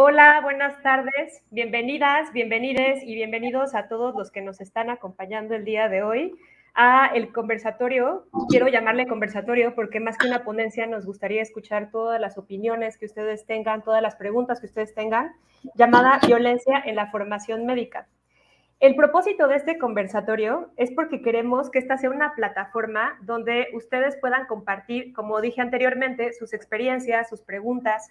Hola, buenas tardes, bienvenidas, bienvenides y bienvenidos a todos los que nos están acompañando el día de hoy a el conversatorio. Quiero llamarle conversatorio porque más que una ponencia nos gustaría escuchar todas las opiniones que ustedes tengan, todas las preguntas que ustedes tengan, llamada Violencia en la Formación Médica. El propósito de este conversatorio es porque queremos que esta sea una plataforma donde ustedes puedan compartir, como dije anteriormente, sus experiencias, sus preguntas.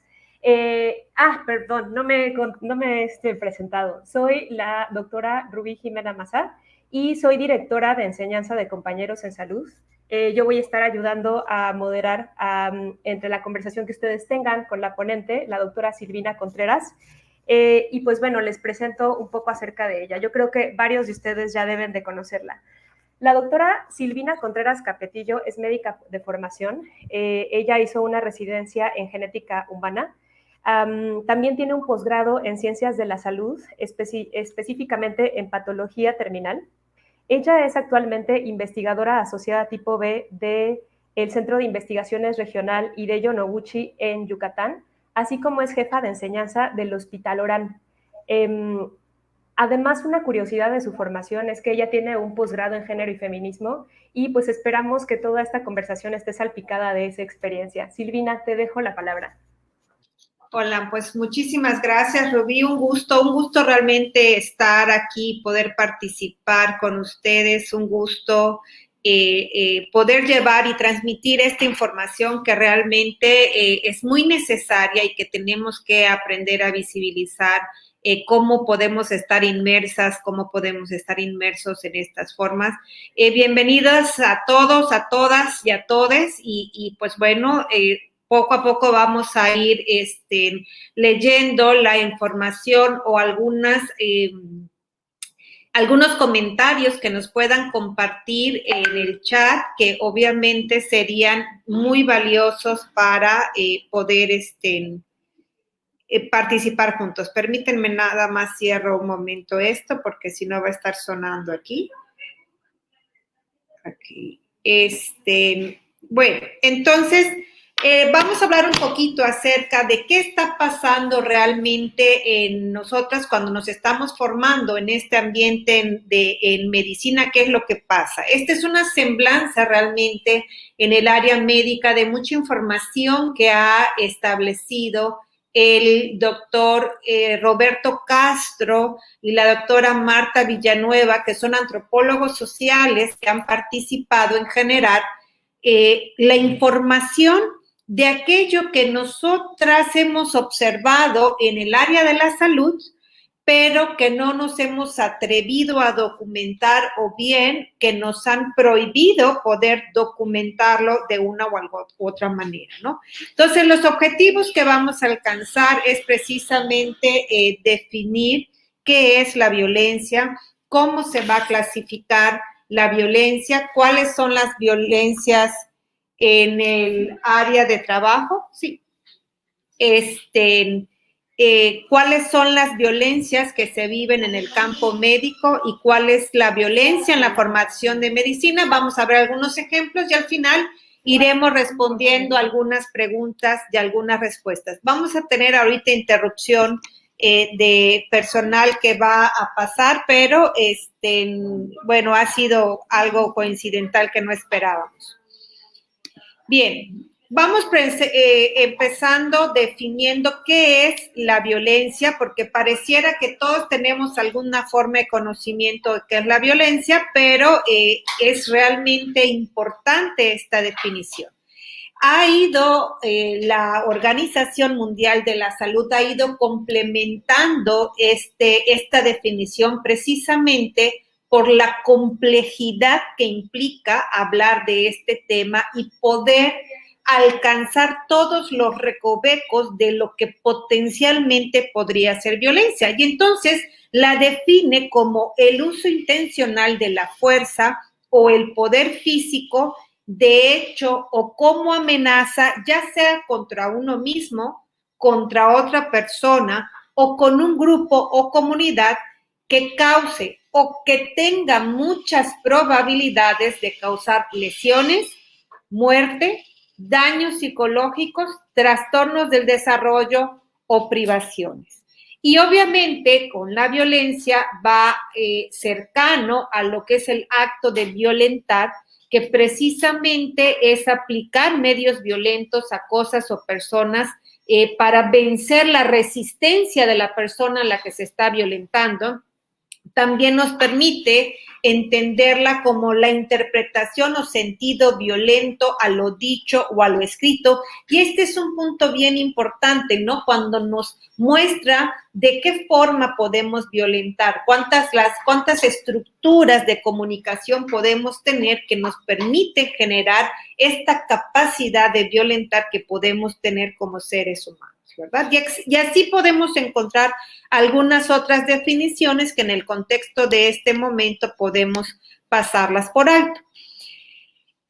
Perdón, no me he presentado. Soy la doctora Rubí Jimena Mazá y soy directora de enseñanza de compañeros en salud. Yo voy a estar ayudando a moderar entre la conversación que ustedes tengan con la ponente, la doctora Silvina Contreras. Y pues bueno, les presento un poco acerca de ella. Yo creo que varios de ustedes ya deben de conocerla. La doctora Silvina Contreras Capetillo es médica de formación. Ella hizo una residencia en genética humana. También tiene un posgrado en ciencias de la salud, específicamente en patología terminal. Ella es actualmente investigadora asociada tipo B del Centro de Investigaciones Regional Hideo Noguchi en Yucatán, así como es jefa de enseñanza del Hospital Orán. Además, una curiosidad de su formación es que ella tiene un posgrado en género y feminismo y pues esperamos que toda esta conversación esté salpicada de esa experiencia. Silvina, te dejo la palabra. Hola, pues muchísimas gracias, Rubí. Un gusto realmente estar aquí, poder participar con ustedes, un gusto poder llevar y transmitir esta información que realmente es muy necesaria y que tenemos que aprender a visibilizar cómo podemos estar inmersas, cómo podemos estar inmersos en estas formas. Bienvenidas a todos, a todas y a todes y pues bueno, poco a poco vamos a ir leyendo la información o algunos comentarios que nos puedan compartir en el chat, que obviamente serían muy valiosos para poder participar juntos. Permítanme nada más cierro un momento esto, porque si no va a estar sonando aquí. Aquí. Bueno, entonces vamos a hablar un poquito acerca de qué está pasando realmente en nosotras cuando nos estamos formando en este ambiente en medicina, qué es lo que pasa. Esta es una semblanza realmente en el área médica de mucha información que ha establecido el doctor Roberto Castro y la doctora Marta Villanueva, que son antropólogos sociales que han participado en generar la información de aquello que nosotras hemos observado en el área de la salud, pero que no nos hemos atrevido a documentar o bien que nos han prohibido poder documentarlo de una u otra manera, ¿no? Entonces, los objetivos que vamos a alcanzar es precisamente definir qué es la violencia, cómo se va a clasificar la violencia, cuáles son las violencias en el área de trabajo, sí, cuáles son las violencias que se viven en el campo médico y cuál es la violencia en la formación de medicina. Vamos a ver algunos ejemplos y al final iremos respondiendo algunas preguntas y algunas respuestas. Vamos a tener ahorita interrupción de personal que va a pasar, pero bueno, ha sido algo coincidental que no esperábamos. Bien. Vamos empezando definiendo qué es la violencia, porque pareciera que todos tenemos alguna forma de conocimiento de qué es la violencia, pero es realmente importante esta definición. La Organización Mundial de la Salud ha ido complementando esta definición precisamente por la complejidad que implica hablar de este tema y poder alcanzar todos los recovecos de lo que potencialmente podría ser violencia. Y entonces la define como el uso intencional de la fuerza o el poder físico, de hecho o como amenaza, ya sea contra uno mismo, contra otra persona o con un grupo o comunidad que cause o que tenga muchas probabilidades de causar lesiones, muerte, daños psicológicos, trastornos del desarrollo o privaciones. Y obviamente con la violencia va cercano a lo que es el acto de violentar, que precisamente es aplicar medios violentos a cosas o personas para vencer la resistencia de la persona a la que se está violentando. También nos permite entenderla como la interpretación o sentido violento a lo dicho o a lo escrito. Y este es un punto bien importante, ¿no? Cuando nos muestra de qué forma podemos violentar, cuántas estructuras de comunicación podemos tener que nos permiten generar esta capacidad de violentar que podemos tener como seres humanos, ¿verdad? Y así podemos encontrar algunas otras definiciones que en el contexto de este momento podemos pasarlas por alto.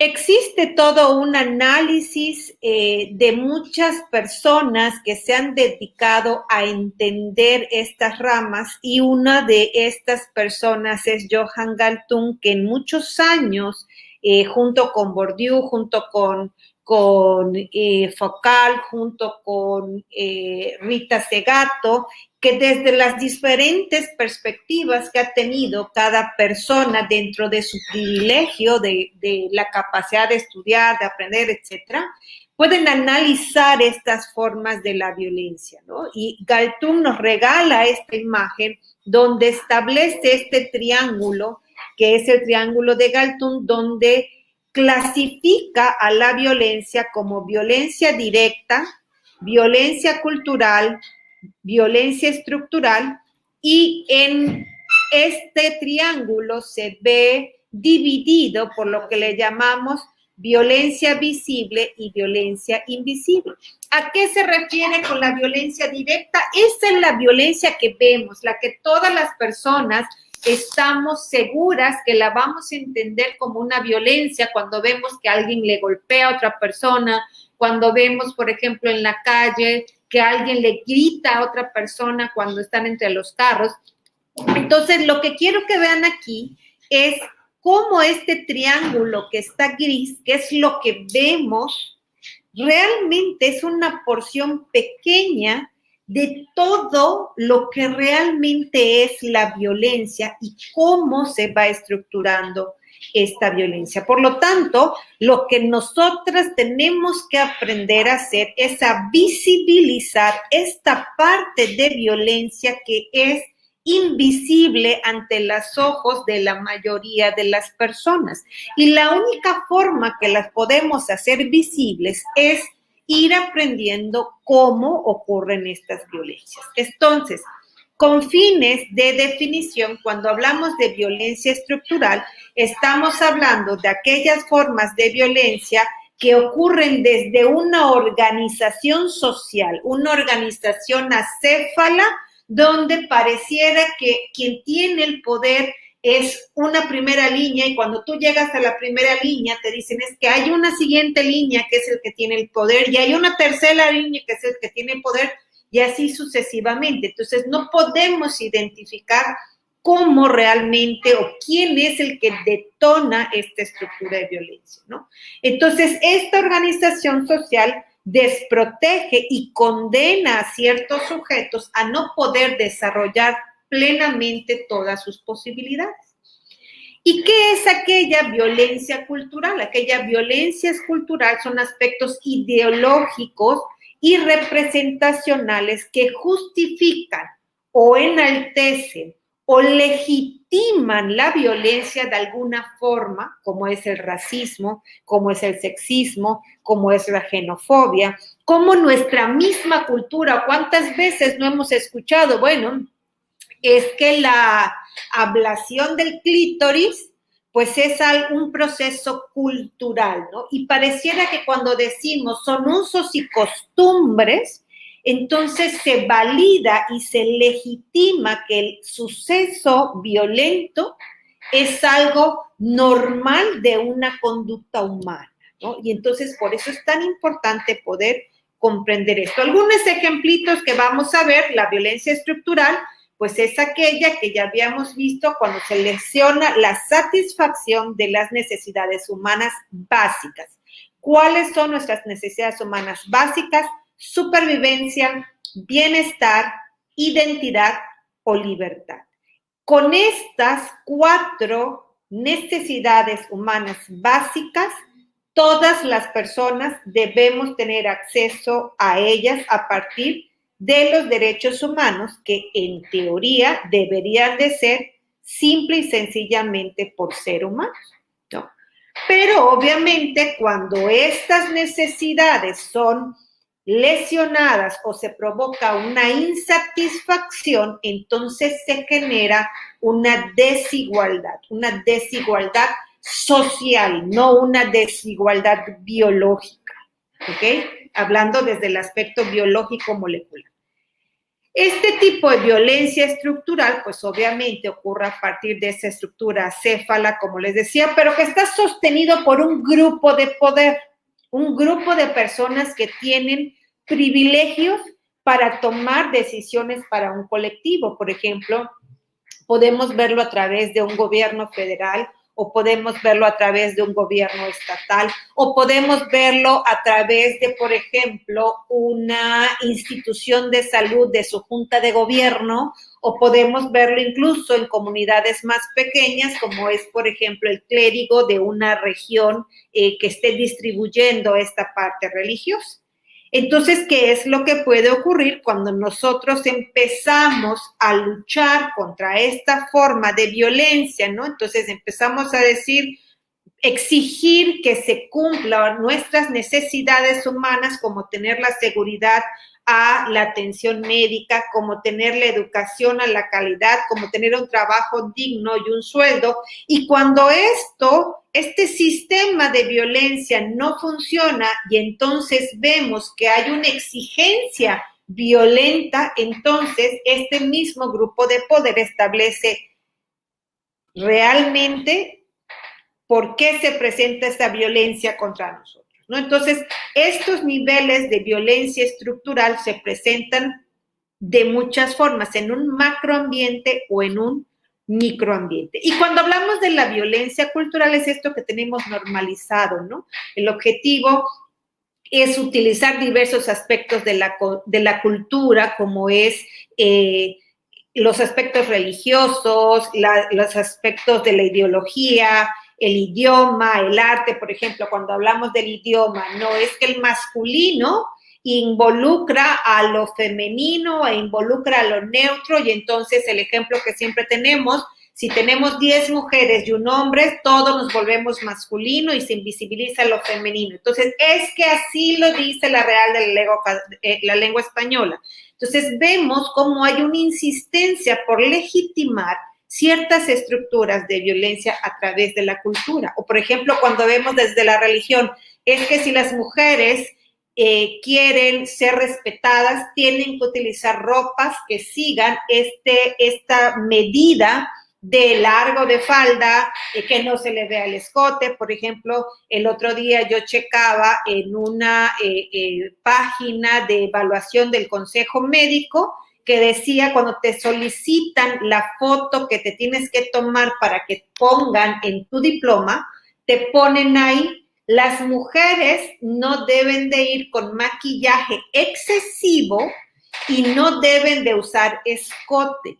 Existe todo un análisis de muchas personas que se han dedicado a entender estas ramas, y una de estas personas es Johan Galtung, que en muchos años, junto con Bourdieu, junto con Foucault, junto con Rita Segato, que desde las diferentes perspectivas que ha tenido cada persona dentro de su privilegio, de la capacidad de estudiar, de aprender, etcétera, pueden analizar estas formas de la violencia, ¿no? Y Galtung nos regala esta imagen donde establece este triángulo, que es el triángulo de Galtung, donde clasifica a la violencia como violencia directa, violencia cultural, violencia estructural, y en este triángulo se ve dividido por lo que le llamamos violencia visible y violencia invisible. ¿A qué se refiere con la violencia directa? Esa es la violencia que vemos, la que todas las personas estamos seguras que la vamos a entender como una violencia cuando vemos que alguien le golpea a otra persona, cuando vemos, por ejemplo, en la calle que alguien le grita a otra persona cuando están entre los carros. Entonces, lo que quiero que vean aquí es cómo este triángulo que está gris, que es lo que vemos, realmente es una porción pequeña de todo lo que realmente es la violencia y cómo se va estructurando esta violencia. Por lo tanto, lo que nosotras tenemos que aprender a hacer es a visibilizar esta parte de violencia que es invisible ante los ojos de la mayoría de las personas. Y la única forma que las podemos hacer visibles es ir aprendiendo cómo ocurren estas violencias. Entonces, con fines de definición, cuando hablamos de violencia estructural, estamos hablando de aquellas formas de violencia que ocurren desde una organización social, una organización acéfala, donde pareciera que quien tiene el poder es una primera línea, y cuando tú llegas a la primera línea te dicen es que hay una siguiente línea que es el que tiene el poder, y hay una tercera línea que es el que tiene el poder, y así sucesivamente. Entonces no podemos identificar cómo realmente o quién es el que detona esta estructura de violencia, ¿no? Entonces esta organización social desprotege y condena a ciertos sujetos a no poder desarrollar plenamente todas sus posibilidades. ¿Y qué es aquella violencia cultural? Aquella violencia cultural son aspectos ideológicos y representacionales que justifican o enaltecen o legitiman la violencia de alguna forma, como es el racismo, como es el sexismo, como es la xenofobia, como nuestra misma cultura. ¿Cuántas veces no hemos escuchado? Bueno, es que la ablación del clítoris, pues es un proceso cultural, ¿no? Y pareciera que cuando decimos son usos y costumbres, entonces se valida y se legitima que el suceso violento es algo normal de una conducta humana, ¿no? Y entonces por eso es tan importante poder comprender esto. Algunos ejemplitos que vamos a ver: la violencia estructural, pues es aquella que ya habíamos visto cuando se lesiona la satisfacción de las necesidades humanas básicas. ¿Cuáles son nuestras necesidades humanas básicas? Supervivencia, bienestar, identidad o libertad. Con estas 4 necesidades humanas básicas, todas las personas debemos tener acceso a ellas a partir de los derechos humanos que en teoría deberían de ser simple y sencillamente por ser humanos, ¿no? Pero obviamente cuando estas necesidades son lesionadas o se provoca una insatisfacción, entonces se genera una desigualdad social, no una desigualdad biológica, ¿ok? Hablando desde el aspecto biológico molecular. Este tipo de violencia estructural, pues obviamente ocurre a partir de esa estructura acéfala, como les decía, pero que está sostenido por un grupo de poder, un grupo de personas que tienen privilegios para tomar decisiones para un colectivo. Por ejemplo, podemos verlo a través de un gobierno federal, o podemos verlo a través de un gobierno estatal, o podemos verlo a través de, por ejemplo, una institución de salud de su junta de gobierno, o podemos verlo incluso en comunidades más pequeñas, como es, por ejemplo, el clérigo de una región que esté distribuyendo esta parte religiosa. Entonces, ¿qué es lo que puede ocurrir cuando nosotros empezamos a luchar contra esta forma de violencia, ¿no? Entonces empezamos a decir, exigir que se cumplan nuestras necesidades humanas, como tener la seguridad a la atención médica, como tener la educación a la calidad, como tener un trabajo digno y un sueldo. Y cuando este sistema de violencia no funciona y entonces vemos que hay una exigencia violenta, entonces este mismo grupo de poder establece realmente por qué se presenta esta violencia contra nosotros, ¿no? Entonces, estos niveles de violencia estructural se presentan de muchas formas, en un macroambiente o en un microambiente. Y cuando hablamos de la violencia cultural es esto que tenemos normalizado, ¿no? El objetivo es utilizar diversos aspectos de la cultura, como es los aspectos religiosos, los aspectos de la ideología, el idioma, el arte. Por ejemplo, cuando hablamos del idioma, no es que el masculino involucra a lo femenino e involucra a lo neutro, y entonces el ejemplo que siempre tenemos, si tenemos 10 mujeres y un hombre, todos nos volvemos masculino y se invisibiliza lo femenino. Entonces, es que así lo dice la Real de la Lengua Española. Entonces, vemos cómo hay una insistencia por legitimar ciertas estructuras de violencia a través de la cultura. O, por ejemplo, cuando vemos desde la religión, es que si las mujeres quieren ser respetadas, tienen que utilizar ropas que sigan esta medida de largo de falda, que no se le vea el escote. Por ejemplo, el otro día yo checaba en una página de evaluación del Consejo Médico que decía, cuando te solicitan la foto que te tienes que tomar para que pongan en tu diploma, te ponen ahí, las mujeres no deben de ir con maquillaje excesivo y no deben de usar escote.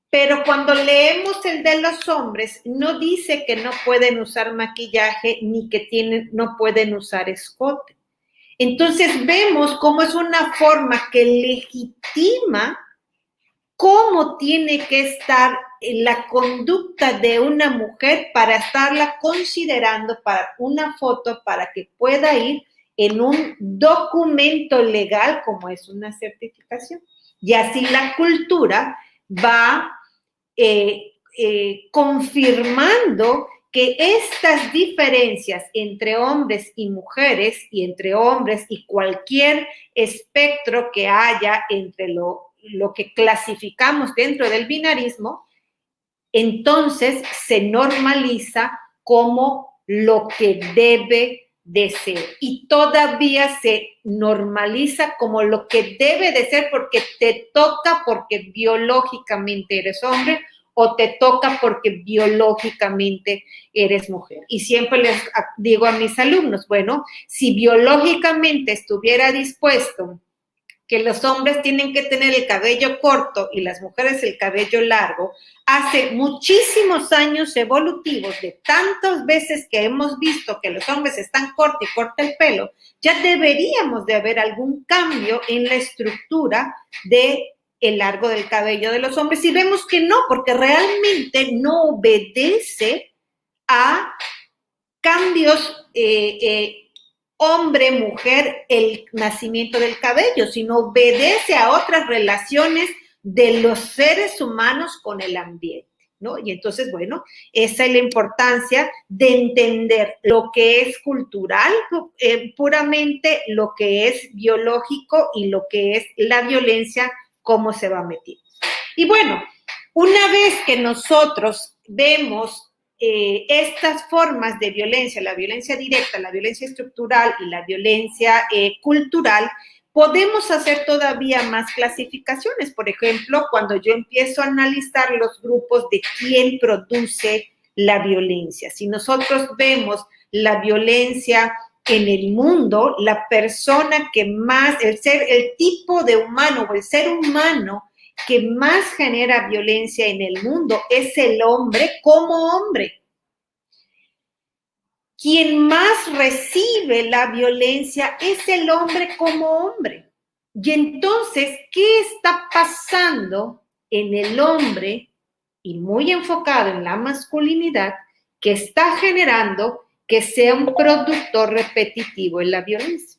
Pero cuando leemos el de los hombres, no dice que no pueden usar maquillaje ni que no pueden usar escote. Entonces vemos cómo es una forma que legitima cómo tiene que estar la conducta de una mujer para estarla considerando para una foto, para que pueda ir en un documento legal como es una certificación. Y así la cultura va confirmando que estas diferencias entre hombres y mujeres y entre hombres y cualquier espectro que haya entre lo que clasificamos dentro del binarismo, entonces se normaliza como lo que debe de ser. Y todavía se normaliza como lo que debe de ser porque te toca, porque biológicamente eres hombre, o te toca porque biológicamente eres mujer. Y siempre les digo a mis alumnos, bueno, si biológicamente estuviera dispuesto que los hombres tienen que tener el cabello corto y las mujeres el cabello largo, hace muchísimos años evolutivos, de tantas veces que hemos visto que los hombres están cortos y corta el pelo, ya deberíamos de haber algún cambio en la estructura de el largo del cabello de los hombres, y vemos que no, porque realmente no obedece a cambios hombre, mujer, el nacimiento del cabello, sino obedece a otras relaciones de los seres humanos con el ambiente, ¿no? Y entonces, bueno, esa es la importancia de entender lo que es cultural, puramente lo que es biológico y lo que es la violencia, cómo se va metiendo. Y bueno, una vez que nosotros vemos estas formas de violencia, la violencia directa, la violencia estructural y la violencia cultural, podemos hacer todavía más clasificaciones. Por ejemplo, cuando yo empiezo a analizar los grupos de quién produce la violencia. Si nosotros vemos la violencia en el mundo, la persona que más, el tipo de humano o el ser humano que más genera violencia en el mundo es el hombre como hombre. Quien más recibe la violencia es el hombre como hombre. Y entonces, ¿qué está pasando en el hombre, y muy enfocado en la masculinidad, que está generando que sea un productor repetitivo en la violencia?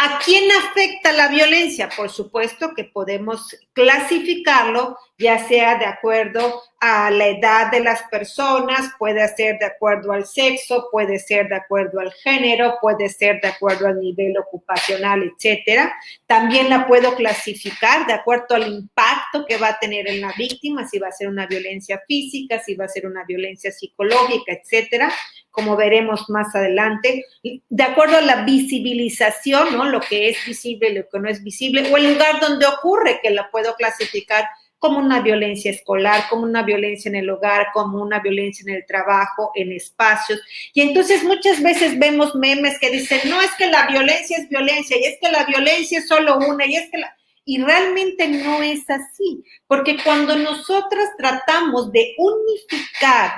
¿A quién afecta la violencia? Por supuesto que podemos clasificarlo, ya sea de acuerdo a la edad de las personas, puede ser de acuerdo al sexo, puede ser de acuerdo al género, puede ser de acuerdo al nivel ocupacional, etcétera. También la puedo clasificar de acuerdo al impacto que va a tener en la víctima, si va a ser una violencia física, si va a ser una violencia psicológica, etcétera, como veremos más adelante, de acuerdo a la visibilización, ¿no? Lo que es visible, lo que no es visible, o el lugar donde ocurre, que la puedo clasificar como una violencia escolar, como una violencia en el hogar, como una violencia en el trabajo, en espacios. Y entonces muchas veces vemos memes que dicen, no, es que la violencia es violencia, y es que la violencia es solo una, y es que y realmente no es así, porque cuando nosotras tratamos de unificar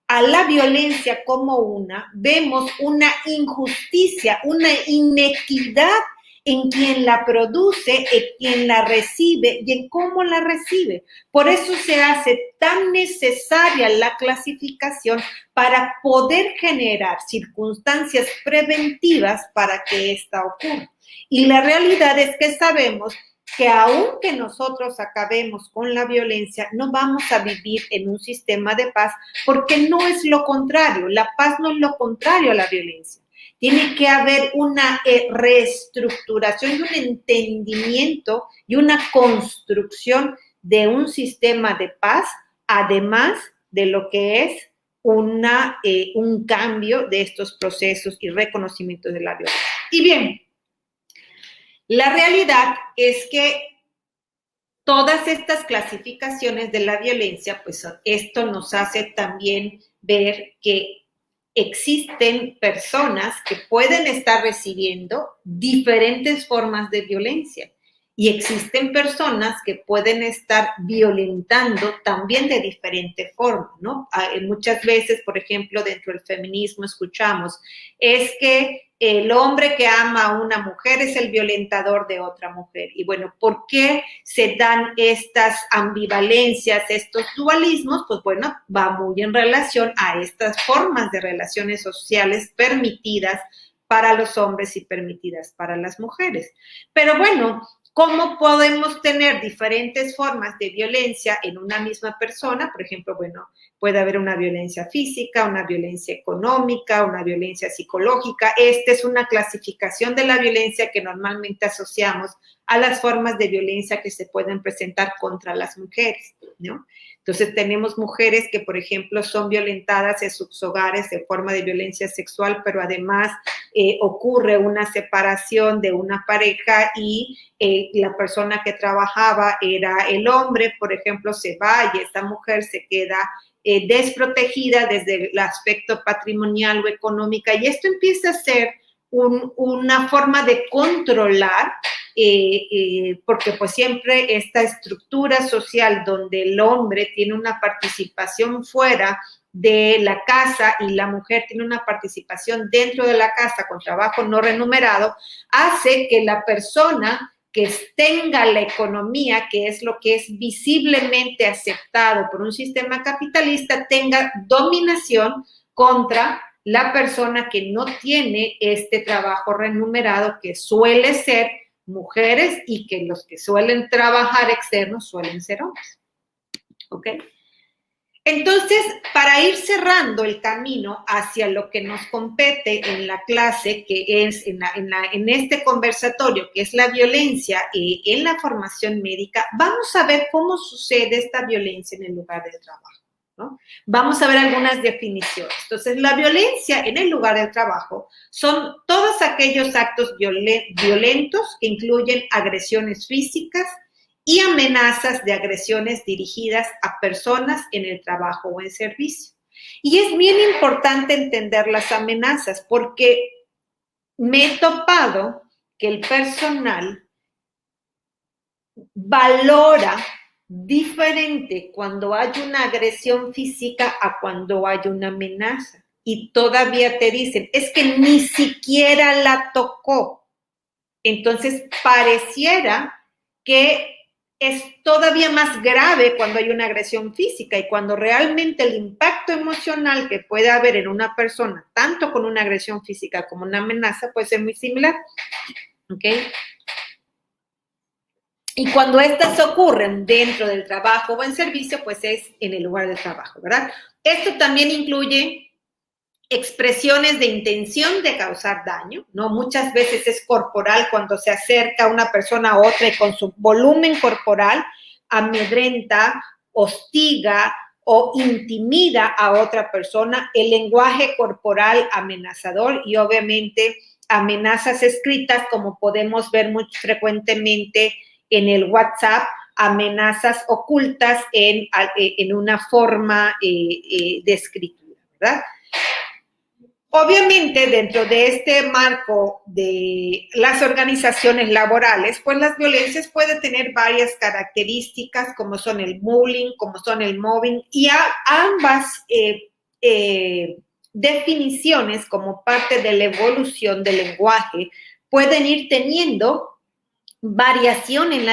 a la violencia como una, vemos una injusticia, una inequidad en quien la produce, en quien la recibe y en cómo la recibe. Por eso se hace tan necesaria la clasificación para poder generar circunstancias preventivas para que esta ocurra. Y la realidad es que sabemos que aunque nosotros acabemos con la violencia, no vamos a vivir en un sistema de paz, porque no es lo contrario. La paz no es lo contrario a la violencia. Tiene que haber una reestructuración y un entendimiento y una construcción de un sistema de paz, además de lo que es un cambio de estos procesos y reconocimiento de la violencia. Y bien, la realidad es que todas estas clasificaciones de la violencia, pues esto nos hace también ver que existen personas que pueden estar recibiendo diferentes formas de violencia y existen personas que pueden estar violentando también de diferente forma, ¿no? Muchas veces, por ejemplo, dentro del feminismo escuchamos, es que el hombre que ama a una mujer es el violentador de otra mujer. Y bueno, ¿por qué se dan estas ambivalencias, estos dualismos? Pues bueno, va muy en relación a estas formas de relaciones sociales permitidas para los hombres y permitidas para las mujeres. Pero bueno, ¿cómo podemos tener diferentes formas de violencia en una misma persona? Por ejemplo, bueno, puede haber una violencia física, una violencia económica, una violencia psicológica. Esta es una clasificación de la violencia que normalmente asociamos a las formas de violencia que se pueden presentar contra las mujeres, ¿no? Entonces tenemos mujeres que, por ejemplo, son violentadas en sus hogares de forma de violencia sexual, pero además ocurre una separación de una pareja y la persona que trabajaba era el hombre, por ejemplo, se va y esta mujer se queda desprotegida desde el aspecto patrimonial o económica, y esto empieza a ser una forma de controlar porque pues siempre esta estructura social donde el hombre tiene una participación fuera de la casa y la mujer tiene una participación dentro de la casa con trabajo no remunerado, hace que la persona que tenga la economía, que es lo que es visiblemente aceptado por un sistema capitalista, tenga dominación contra la persona que no tiene este trabajo remunerado, que suele ser mujeres y que los que suelen trabajar externos suelen ser hombres. ¿Ok? Entonces, para ir cerrando el camino hacia lo que nos compete en la clase, que es en este conversatorio, que es la violencia en la formación médica, vamos a ver cómo sucede esta violencia en el lugar de trabajo, ¿no? Vamos a ver algunas definiciones. Entonces, la violencia en el lugar del trabajo son todos aquellos actos violentos que incluyen agresiones físicas, y amenazas de agresiones dirigidas a personas en el trabajo o en servicio. Y es bien importante entender las amenazas porque me he topado que el personal valora diferente cuando hay una agresión física a cuando hay una amenaza. Y todavía te dicen, es que ni siquiera la tocó. Entonces, pareciera que es todavía más grave cuando hay una agresión física y cuando realmente el impacto emocional que puede haber en una persona, tanto con una agresión física como una amenaza, puede ser muy similar. ¿Ok? Y cuando estas ocurren dentro del trabajo o en servicio, pues es en el lugar de trabajo, ¿verdad? Esto también incluye expresiones de intención de causar daño, ¿no? Muchas veces es corporal cuando se acerca una persona a otra y con su volumen corporal amedrenta, hostiga o intimida a otra persona. El lenguaje corporal amenazador y obviamente amenazas escritas, como podemos ver muy frecuentemente en el WhatsApp, amenazas ocultas en una forma de escritura, ¿verdad? Obviamente, dentro de este marco de las organizaciones laborales, pues las violencias pueden tener varias características, como son el bullying, como son el mobbing, y ambas definiciones, como parte de la evolución del lenguaje, pueden ir teniendo variación en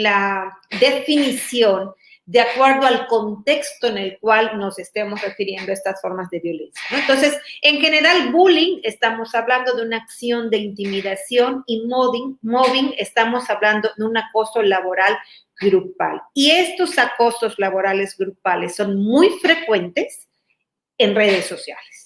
la definición de acuerdo al contexto en el cual nos estemos refiriendo a estas formas de violencia, ¿no? Entonces, en general, bullying, estamos hablando de una acción de intimidación y mobbing, estamos hablando de un acoso laboral grupal. Y estos acosos laborales grupales son muy frecuentes en redes sociales.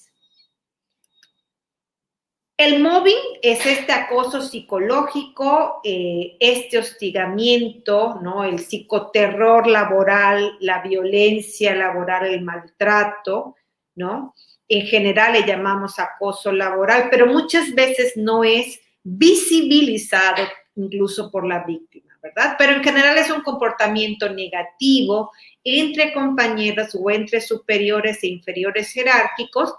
El mobbing es este acoso psicológico, este hostigamiento, ¿no? El psicoterror laboral, la violencia laboral, el maltrato, ¿no? En general le llamamos acoso laboral, pero muchas veces no es visibilizado incluso por la víctima, ¿verdad? Pero en general es un comportamiento negativo entre compañeros o entre superiores e inferiores jerárquicos,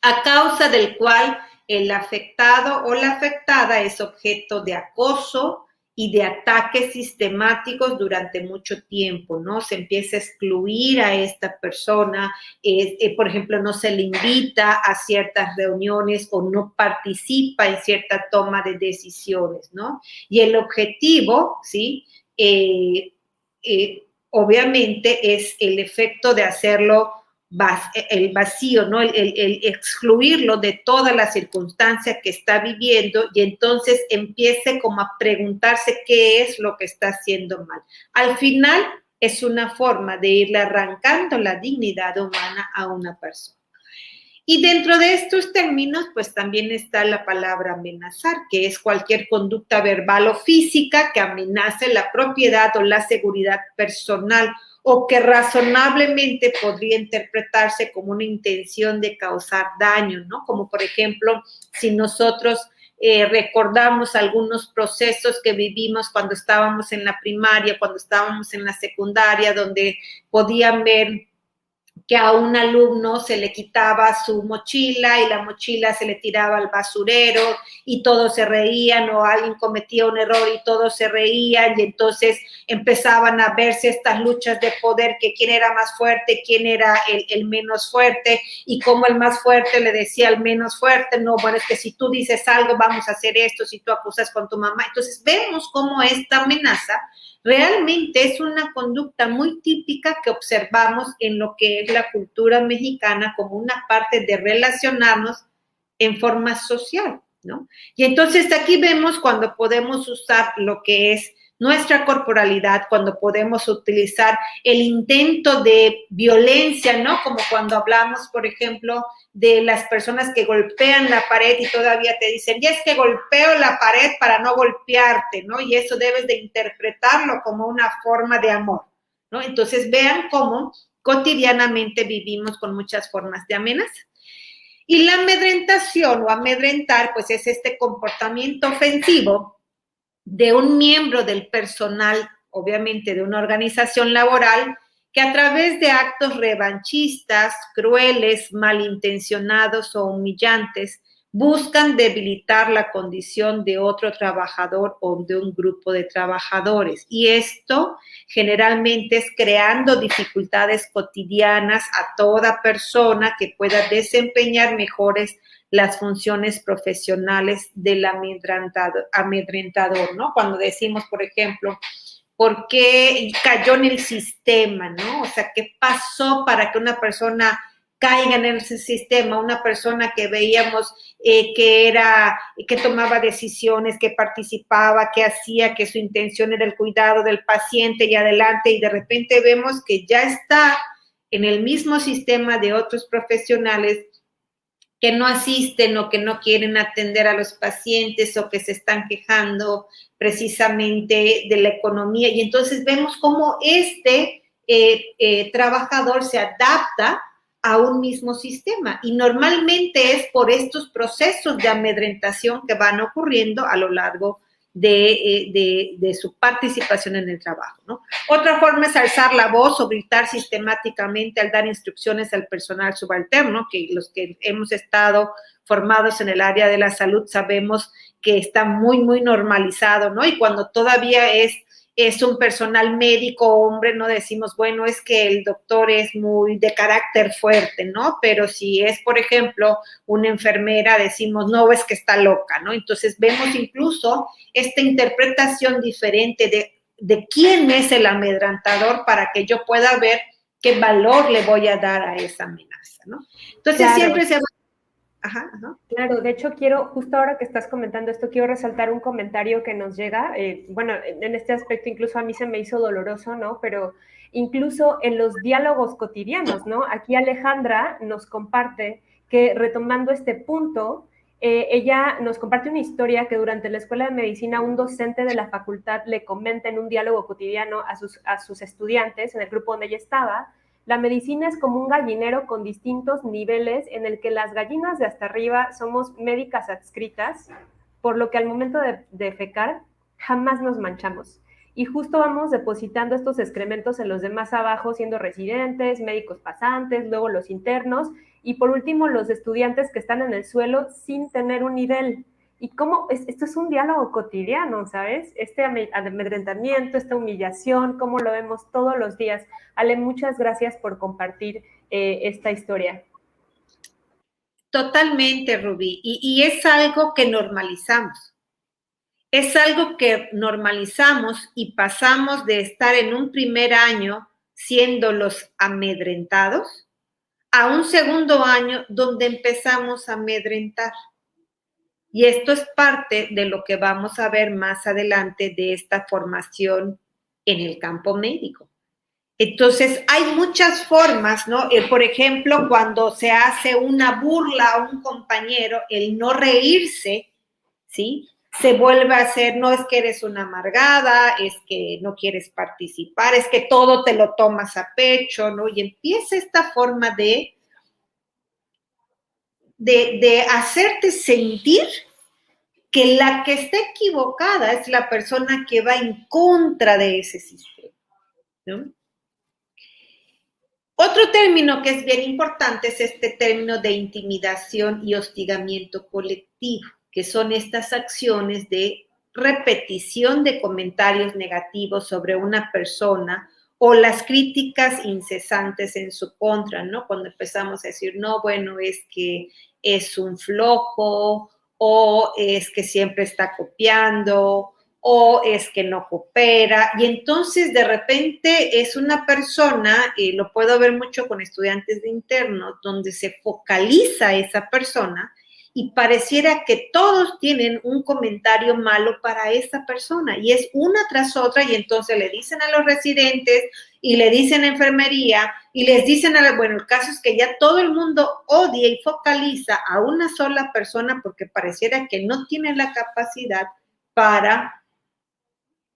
a causa del cual el afectado o la afectada es objeto de acoso y de ataques sistemáticos durante mucho tiempo, ¿no? Se empieza a excluir a esta persona, por ejemplo, no se le invita a ciertas reuniones o no participa en cierta toma de decisiones, ¿no? Y el objetivo, ¿sí? Obviamente es el efecto de hacerlo el vacío, ¿no? El excluirlo de todas las circunstancias que está viviendo y entonces empiece como a preguntarse qué es lo que está haciendo mal. Al final es una forma de irle arrancando la dignidad humana a una persona. Y dentro de estos términos, pues también está la palabra amenazar, que es cualquier conducta verbal o física que amenace la propiedad o la seguridad personal o que razonablemente podría interpretarse como una intención de causar daño, ¿no? Como por ejemplo, si nosotros recordamos algunos procesos que vivimos cuando estábamos en la primaria, cuando estábamos en la secundaria, donde podían ver que a un alumno se le quitaba su mochila y la mochila se le tiraba al basurero y todos se reían, o alguien cometía un error y todos se reían, y entonces empezaban a verse estas luchas de poder, que quién era más fuerte, quién era el menos fuerte, y cómo el más fuerte le decía al menos fuerte, no, bueno, es que si tú dices algo vamos a hacer esto, si tú acusas con tu mamá. Entonces vemos cómo esta amenaza realmente es una conducta muy típica que observamos en lo que es la cultura mexicana como una parte de relacionarnos en forma social, ¿no? Y entonces aquí vemos cuando podemos usar lo que es nuestra corporalidad, cuando podemos utilizar el intento de violencia, ¿no? Como cuando hablamos, por ejemplo, de las personas que golpean la pared y todavía te dicen, ya es que golpeo la pared para no golpearte, ¿no? Y eso debes de interpretarlo como una forma de amor, ¿no? Entonces vean cómo cotidianamente vivimos con muchas formas de amenaza. Y la amedrentación o amedrentar, pues es este comportamiento ofensivo de un miembro del personal, obviamente de una organización laboral, que a través de actos revanchistas, crueles, malintencionados o humillantes, buscan debilitar la condición de otro trabajador o de un grupo de trabajadores. Y esto generalmente es creando dificultades cotidianas a toda persona que pueda desempeñar mejores las funciones profesionales del amedrentador, ¿no? Cuando decimos, por ejemplo, ¿por qué cayó en el sistema, no? O sea, ¿qué pasó para que una persona caiga en ese sistema? Una persona que veíamos que tomaba decisiones, que participaba, que hacía, que su intención era el cuidado del paciente y adelante, y de repente vemos que ya está en el mismo sistema de otros profesionales que no asisten o que no quieren atender a los pacientes o que se están quejando precisamente de la economía. Y entonces vemos cómo este trabajador se adapta a un mismo sistema. Y normalmente es por estos procesos de amedrentación que van ocurriendo a lo largo de su participación en el trabajo, ¿no? Otra forma es alzar la voz o gritar sistemáticamente al dar instrucciones al personal subalterno, que los que hemos estado formados en el área de la salud sabemos que está muy, muy normalizado, ¿no? Y cuando todavía es un personal médico hombre, no decimos, bueno, es que el doctor es muy de carácter fuerte, ¿no? Pero si es, por ejemplo, una enfermera, decimos, no, es que está loca, ¿no? Entonces vemos incluso esta interpretación diferente de quién es el amedrentador para que yo pueda ver qué valor le voy a dar a esa amenaza, ¿no? Entonces claro. siempre se va. Ajá, ajá. Claro, de hecho quiero, justo ahora que estás comentando esto, quiero resaltar un comentario que nos llega, bueno, en este aspecto incluso a mí se me hizo doloroso, ¿no? Pero incluso en los diálogos cotidianos, ¿no? Aquí Alejandra nos comparte que retomando este punto, ella nos comparte una historia que durante la escuela de medicina un docente de la facultad le comenta en un diálogo cotidiano a sus estudiantes en el grupo donde ella estaba. La medicina es como un gallinero con distintos niveles en el que las gallinas de hasta arriba somos médicas adscritas, por lo que al momento de defecar jamás nos manchamos. Y justo vamos depositando estos excrementos en los demás abajo, siendo residentes, médicos pasantes, luego los internos y por último los estudiantes que están en el suelo sin tener un nivel. Y cómo esto es un diálogo cotidiano, ¿sabes? Este amedrentamiento, esta humillación, cómo lo vemos todos los días. Ale, muchas gracias por compartir esta historia. Totalmente, Rubí. Y es algo que normalizamos. Es algo que normalizamos y pasamos de estar en un primer año siendo los amedrentados a un segundo año donde empezamos a amedrentar. Y esto es parte de lo que vamos a ver más adelante de esta formación en el campo médico. Entonces, hay muchas formas, ¿no? Por ejemplo, cuando se hace una burla a un compañero, el no reírse, ¿sí? Se vuelve a hacer, no es que eres una amargada, es que no quieres participar, es que todo te lo tomas a pecho, ¿no? Y empieza esta forma de hacerte sentir que la que está equivocada es la persona que va en contra de ese sistema, ¿no? Otro término que es bien importante es este término de intimidación y hostigamiento colectivo, que son estas acciones de repetición de comentarios negativos sobre una persona o las críticas incesantes en su contra, ¿no? Cuando empezamos a decir, no, bueno, es que es un flojo, o es que siempre está copiando, o es que no coopera, y entonces de repente es una persona, lo puedo ver mucho con estudiantes de internos, donde se focaliza esa persona y pareciera que todos tienen un comentario malo para esa persona, y es una tras otra, y entonces le dicen a los residentes, y le dicen a enfermería, y les dicen bueno, el caso es que ya todo el mundo odia y focaliza a una sola persona porque pareciera que no tiene la capacidad para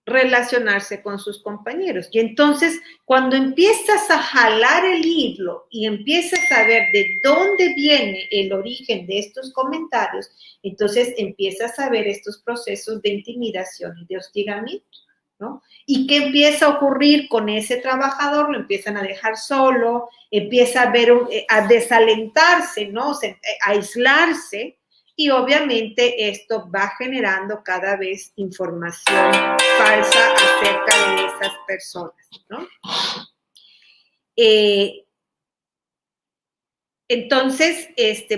relacionarse con sus compañeros. Y entonces, cuando empiezas a jalar el hilo y empiezas a ver de dónde viene el origen de estos comentarios, entonces empiezas a ver estos procesos de intimidación y de hostigamiento, ¿no? ¿Y qué empieza a ocurrir con ese trabajador? Lo empiezan a dejar solo, empieza a ver, a desalentarse, ¿no? A aislarse, y obviamente esto va generando cada vez información falsa acerca de esas personas, ¿no? Entonces,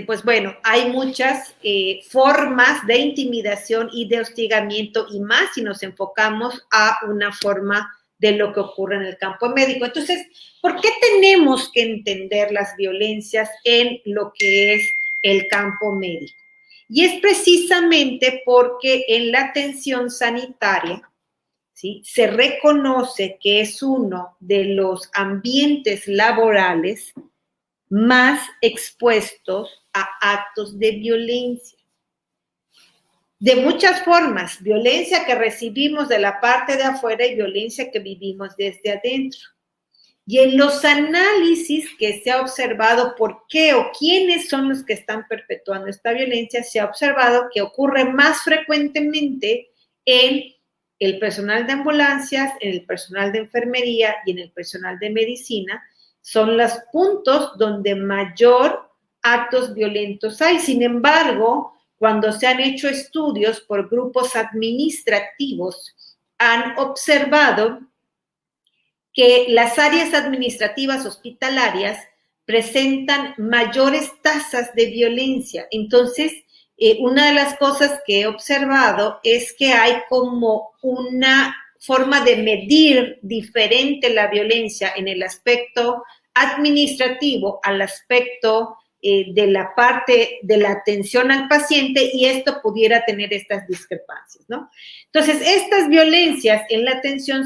pues bueno, hay muchas formas de intimidación y de hostigamiento, y más si nos enfocamos a una forma de lo que ocurre en el campo médico. Entonces, ¿por qué tenemos que entender las violencias en lo que es el campo médico? Y es precisamente porque en la atención sanitaria, ¿sí?, se reconoce que es uno de los ambientes laborales más expuestos a actos de violencia. De muchas formas, violencia que recibimos de la parte de afuera y violencia que vivimos desde adentro. Y en los análisis que se ha observado por qué o quiénes son los que están perpetuando esta violencia, se ha observado que ocurre más frecuentemente en el personal de ambulancias, en el personal de enfermería y en el personal de medicina. Son los puntos donde mayor actos violentos hay. Sin embargo, cuando se han hecho estudios por grupos administrativos, han observado que las áreas administrativas hospitalarias presentan mayores tasas de violencia. Entonces, una de las cosas que he observado es que hay como una forma de medir diferente la violencia en el aspecto administrativo al aspecto de la parte de la atención al paciente, y esto pudiera tener estas discrepancias, ¿no? Entonces, estas violencias en la atención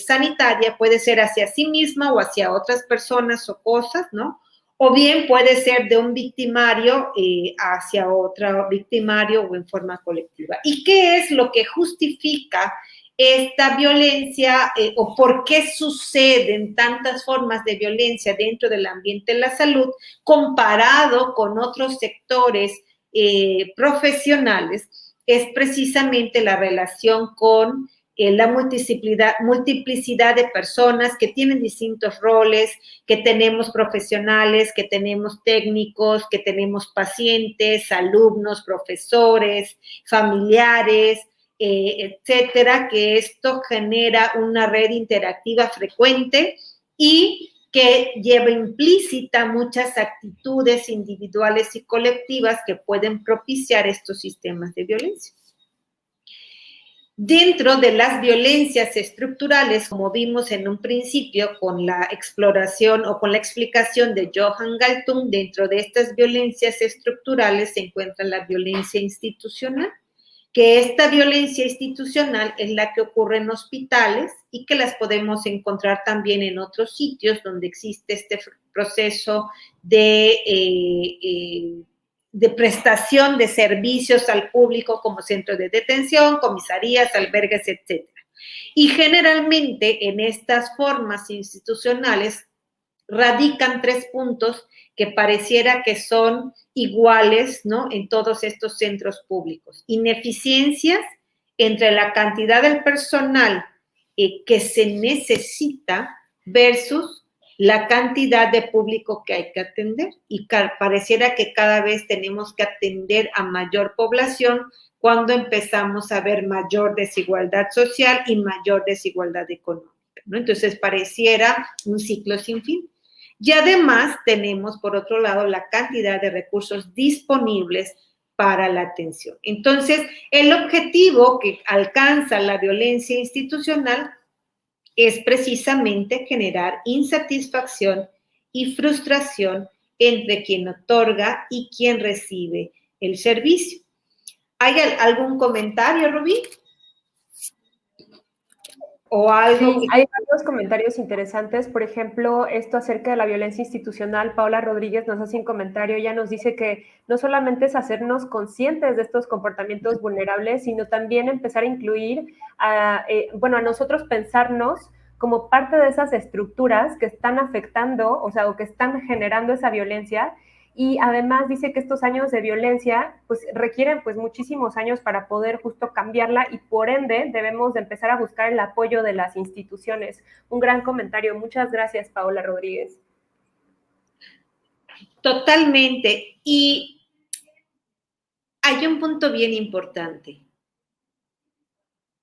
sanitaria puede ser hacia sí misma o hacia otras personas o cosas, ¿no? O bien puede ser de un victimario hacia otro victimario o en forma colectiva. ¿Y qué es lo que justifica esta violencia o por qué suceden tantas formas de violencia dentro del ambiente de la salud comparado con otros sectores profesionales? Es precisamente la relación con la multiplicidad de personas que tienen distintos roles, que tenemos profesionales, que tenemos técnicos, que tenemos pacientes, alumnos, profesores, familiares, etcétera, que esto genera una red interactiva frecuente y que lleva implícita muchas actitudes individuales y colectivas que pueden propiciar estos sistemas de violencia. Dentro de las violencias estructurales, como vimos en un principio con la exploración o con la explicación de Johan Galtung, dentro de estas violencias estructurales se encuentra la violencia institucional, que esta violencia institucional es la que ocurre en hospitales y que las podemos encontrar también en otros sitios donde existe este proceso de prestación de servicios al público como centros de detención, comisarías, albergues, etc. Y generalmente en estas formas institucionales radican 3 puntos que pareciera que son iguales, ¿no?, en todos estos centros públicos. Ineficiencias entre la cantidad del personal que se necesita versus la cantidad de público que hay que atender y pareciera que cada vez tenemos que atender a mayor población cuando empezamos a ver mayor desigualdad social y mayor desigualdad económica, ¿no? Entonces pareciera un ciclo sin fin. Y además tenemos, por otro lado, la cantidad de recursos disponibles para la atención. Entonces, el objetivo que alcanza la violencia institucional es precisamente generar insatisfacción y frustración entre quien otorga y quien recibe el servicio. ¿Hay algún comentario, Rubí? ¿O algo? Sí, hay varios comentarios interesantes. Por ejemplo, esto acerca de la violencia institucional. Paula Rodríguez nos hace un comentario. Ella nos dice que no solamente es hacernos conscientes de estos comportamientos vulnerables, sino también empezar a incluir, a nosotros pensarnos como parte de esas estructuras que están afectando, o sea, o que están generando esa violencia. Y además dice que estos años de violencia pues requieren pues muchísimos años para poder justo cambiarla y por ende debemos de empezar a buscar el apoyo de las instituciones. Un gran comentario. Muchas gracias, Paola Rodríguez. Totalmente. Y hay un punto bien importante.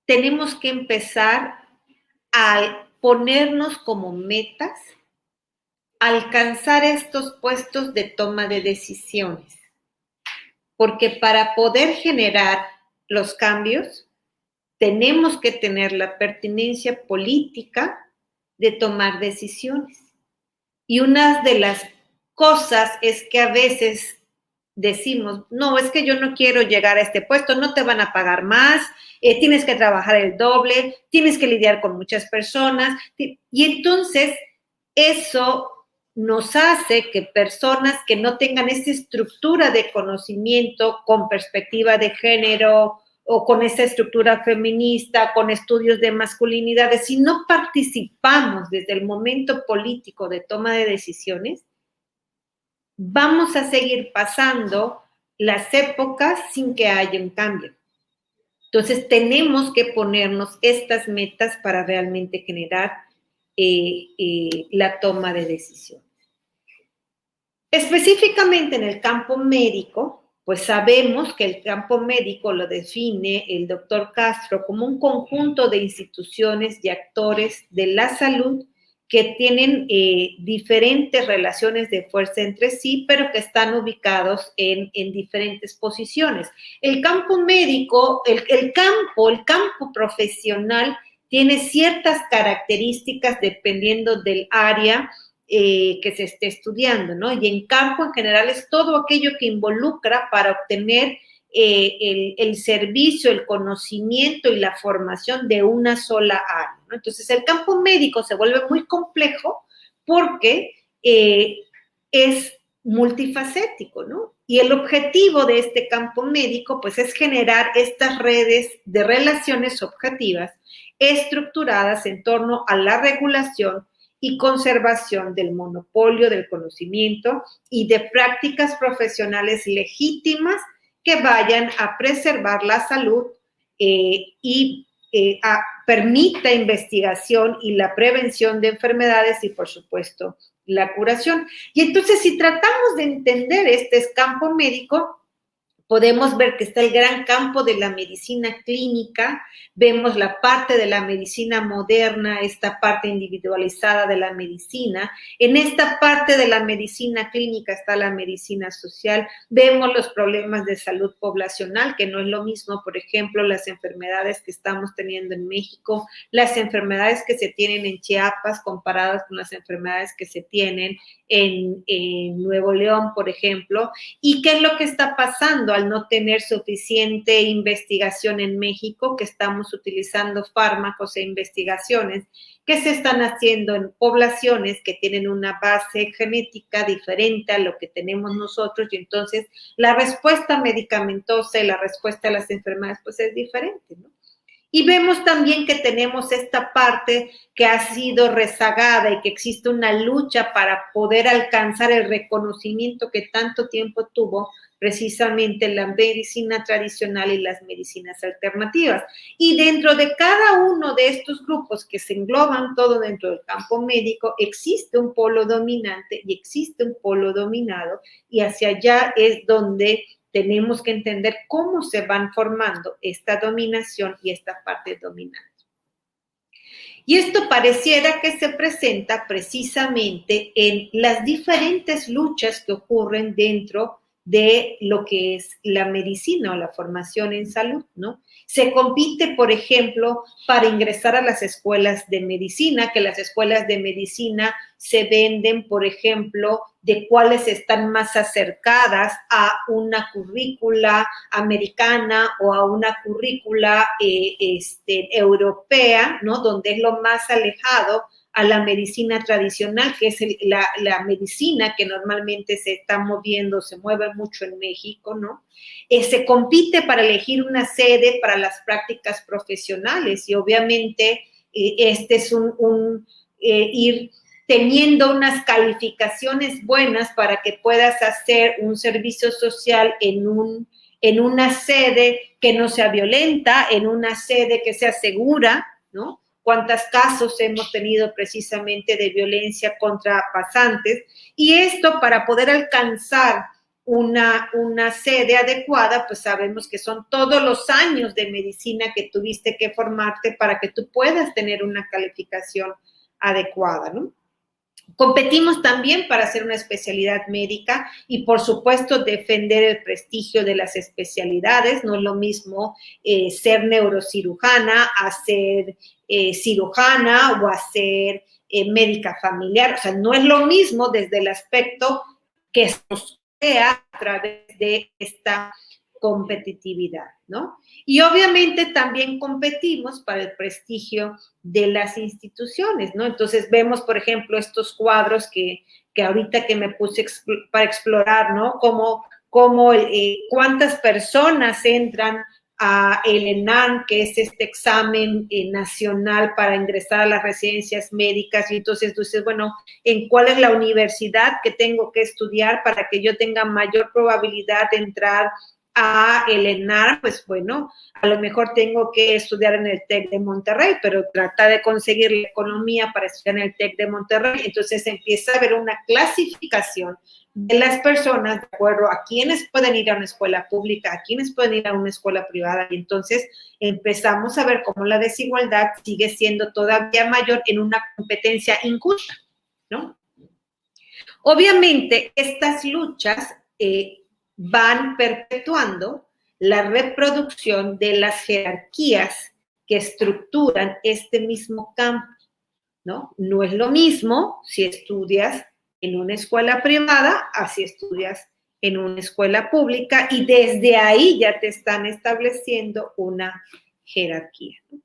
Tenemos que empezar a ponernos como metas alcanzar estos puestos de toma de decisiones, porque para poder generar los cambios tenemos que tener la pertinencia política de tomar decisiones. Y una de las cosas es que a veces decimos, no, es que yo no quiero llegar a este puesto, no te van a pagar más, tienes que trabajar el doble, tienes que lidiar con muchas personas. Y entonces eso nos hace que personas que no tengan esta estructura de conocimiento con perspectiva de género o con esa estructura feminista, con estudios de masculinidades, si no participamos desde el momento político de toma de decisiones, vamos a seguir pasando las épocas sin que haya un cambio. Entonces, tenemos que ponernos estas metas para realmente generar la toma de decisiones. Específicamente en el campo médico, pues sabemos que el campo médico lo define el doctor Castro como un conjunto de instituciones y actores de la salud que tienen diferentes relaciones de fuerza entre sí, pero que están ubicados en diferentes posiciones. El campo médico, el campo profesional tiene ciertas características dependiendo del área que se esté estudiando, ¿no? Y en campo en general es todo aquello que involucra para obtener el servicio, el conocimiento y la formación de una sola área, ¿no? Entonces el campo médico se vuelve muy complejo porque es multifacético, ¿no? Y el objetivo de este campo médico, pues, es generar estas redes de relaciones objetivas estructuradas en torno a la regulación y conservación del monopolio del conocimiento y de prácticas profesionales legítimas que vayan a preservar la salud y permita investigación y la prevención de enfermedades y, por supuesto, la curación. Y entonces, si tratamos de entender este campo médico, podemos ver que está el gran campo de la medicina clínica, vemos la parte de la medicina moderna, esta parte individualizada de la medicina. En esta parte de la medicina clínica está la medicina social, vemos los problemas de salud poblacional, que no es lo mismo, por ejemplo, las enfermedades que estamos teniendo en México, las enfermedades que se tienen en Chiapas comparadas con las enfermedades que se tienen en Nuevo León, por ejemplo, y qué es lo que está pasando al no tener suficiente investigación en México, que estamos utilizando fármacos e investigaciones que se están haciendo en poblaciones que tienen una base genética diferente a lo que tenemos nosotros, y entonces la respuesta medicamentosa y la respuesta a las enfermedades pues es diferente, ¿no? Y vemos también que tenemos esta parte que ha sido rezagada y que existe una lucha para poder alcanzar el reconocimiento que tanto tiempo tuvo precisamente la medicina tradicional y las medicinas alternativas. Y dentro de cada uno de estos grupos que se engloban todo dentro del campo médico, existe un polo dominante y existe un polo dominado, y hacia allá es donde tenemos que entender cómo se van formando esta dominación y esta parte dominante. Y esto pareciera que se presenta precisamente en las diferentes luchas que ocurren dentro de lo que es la medicina o la formación en salud, ¿no? Se compite, por ejemplo, para ingresar a las escuelas de medicina, que las escuelas de medicina se venden, por ejemplo, de cuáles están más acercadas a una currícula americana o a una currícula europea, ¿no? Donde es lo más alejado a la medicina tradicional, que es la medicina que normalmente se está moviendo, se mueve mucho en México, ¿no? Se compite para elegir una sede para las prácticas profesionales, y obviamente este es ir teniendo unas calificaciones buenas para que puedas hacer un servicio social en una sede que no sea violenta, en una sede que sea segura, ¿no? Cuántos casos hemos tenido precisamente de violencia contra pasantes, y esto para poder alcanzar una sede adecuada, pues sabemos que son todos los años de medicina que tuviste que formarte para que tú puedas tener una calificación adecuada, ¿no? Competimos también para hacer una especialidad médica y, por supuesto, defender el prestigio de las especialidades. No es lo mismo ser neurocirujana a ser cirujana o a ser médica familiar. O sea, no es lo mismo desde el aspecto que se nos crea a través de esta competitividad, ¿no? Y obviamente también competimos para el prestigio de las instituciones, ¿no? Entonces vemos, por ejemplo, estos cuadros que ahorita que me puse para explorar, ¿no? Cuántas personas entran a el ENARM, que es este examen nacional para ingresar a las residencias médicas, y entonces tú dices, bueno, ¿en cuál es la universidad que tengo que estudiar para que yo tenga mayor probabilidad de entrar a el ENARM? Pues bueno, a lo mejor tengo que estudiar en el TEC de Monterrey, pero trata de conseguir la economía para estudiar en el TEC de Monterrey. Entonces empieza a haber una clasificación de las personas de acuerdo a quiénes pueden ir a una escuela pública, a quiénes pueden ir a una escuela privada, y entonces empezamos a ver cómo la desigualdad sigue siendo todavía mayor en una competencia injusta, ¿no? Obviamente, estas luchas van perpetuando la reproducción de las jerarquías que estructuran este mismo campo, ¿no? No es lo mismo si estudias en una escuela privada a si estudias en una escuela pública, y desde ahí ya te están estableciendo una jerarquía, ¿no?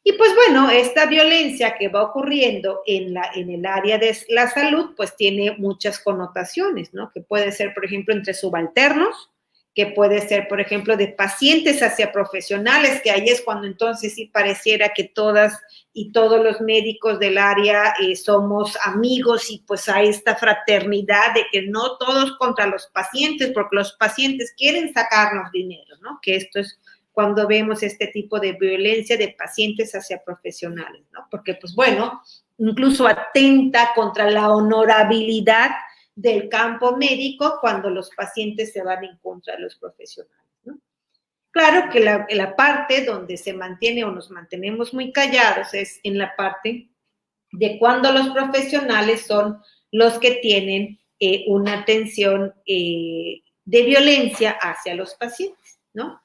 Y pues bueno, esta violencia que va ocurriendo en el área de la salud, pues tiene muchas connotaciones, ¿no? Que puede ser, por ejemplo, entre subalternos, que puede ser, por ejemplo, de pacientes hacia profesionales, que ahí es cuando entonces sí pareciera que todas y todos los médicos del área somos amigos, y pues hay esta fraternidad de que no todos contra los pacientes, porque los pacientes quieren sacarnos dinero, ¿no? Que esto es cuando vemos este tipo de violencia de pacientes hacia profesionales, ¿no? Porque, pues bueno, incluso atenta contra la honorabilidad del campo médico cuando los pacientes se van en contra de los profesionales, ¿no? Claro que la parte donde se mantiene o nos mantenemos muy callados es en la parte de cuando los profesionales son los que tienen una atención de violencia hacia los pacientes, ¿no?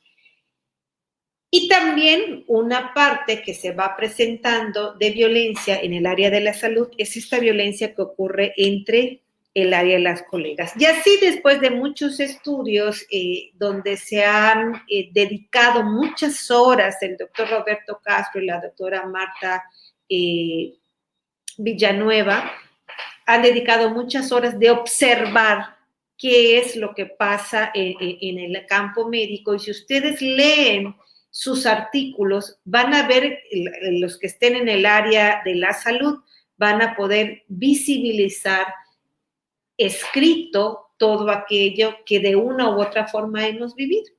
Y también una parte que se va presentando de violencia en el área de la salud es esta violencia que ocurre entre el área de las colegas. Y así, después de muchos estudios donde se han dedicado muchas horas, el doctor Roberto Castro y la doctora Marta Villanueva han dedicado muchas horas de observar qué es lo que pasa en el campo médico. Y si ustedes leen sus artículos, van a ver, los que estén en el área de la salud, van a poder visibilizar escrito todo aquello que de una u otra forma hemos vivido,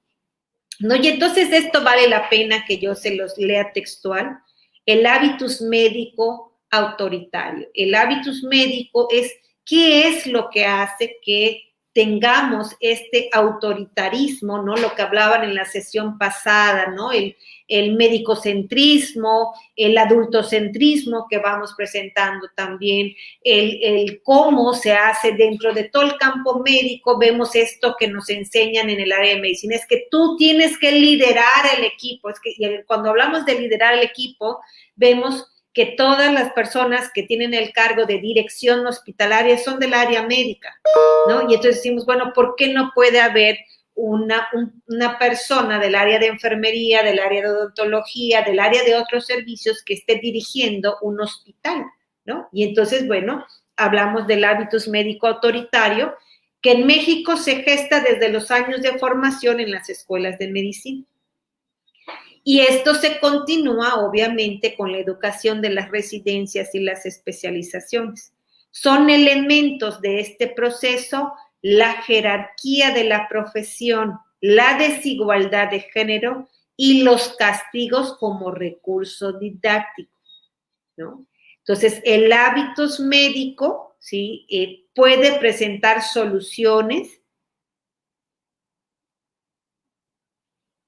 ¿no? Y entonces esto vale la pena que yo se los lea textual. El hábitus médico autoritario. El hábitus médico es qué es lo que hace que tengamos este autoritarismo, ¿no? Lo que hablaban en la sesión pasada, ¿no? El medicocentrismo, el adultocentrismo que vamos presentando también, el cómo se hace dentro de todo el campo médico. Vemos esto que nos enseñan en el área de medicina, es que tú tienes que liderar el equipo. Es que cuando hablamos de liderar el equipo, vemos que todas las personas que tienen el cargo de dirección hospitalaria son del área médica, ¿no? Y entonces decimos, bueno, ¿por qué no puede haber una persona del área de enfermería, del área de odontología, del área de otros servicios que esté dirigiendo un hospital, ¿no? Y entonces, bueno, hablamos del hábitus médico autoritario, que en México se gesta desde los años de formación en las escuelas de medicina. Y esto se continúa, obviamente, con la educación de las residencias y las especializaciones. Son elementos de este proceso la jerarquía de la profesión, la desigualdad de género y los castigos como recurso didáctico, ¿no? Entonces, el hábitus médico, ¿sí? Puede presentar soluciones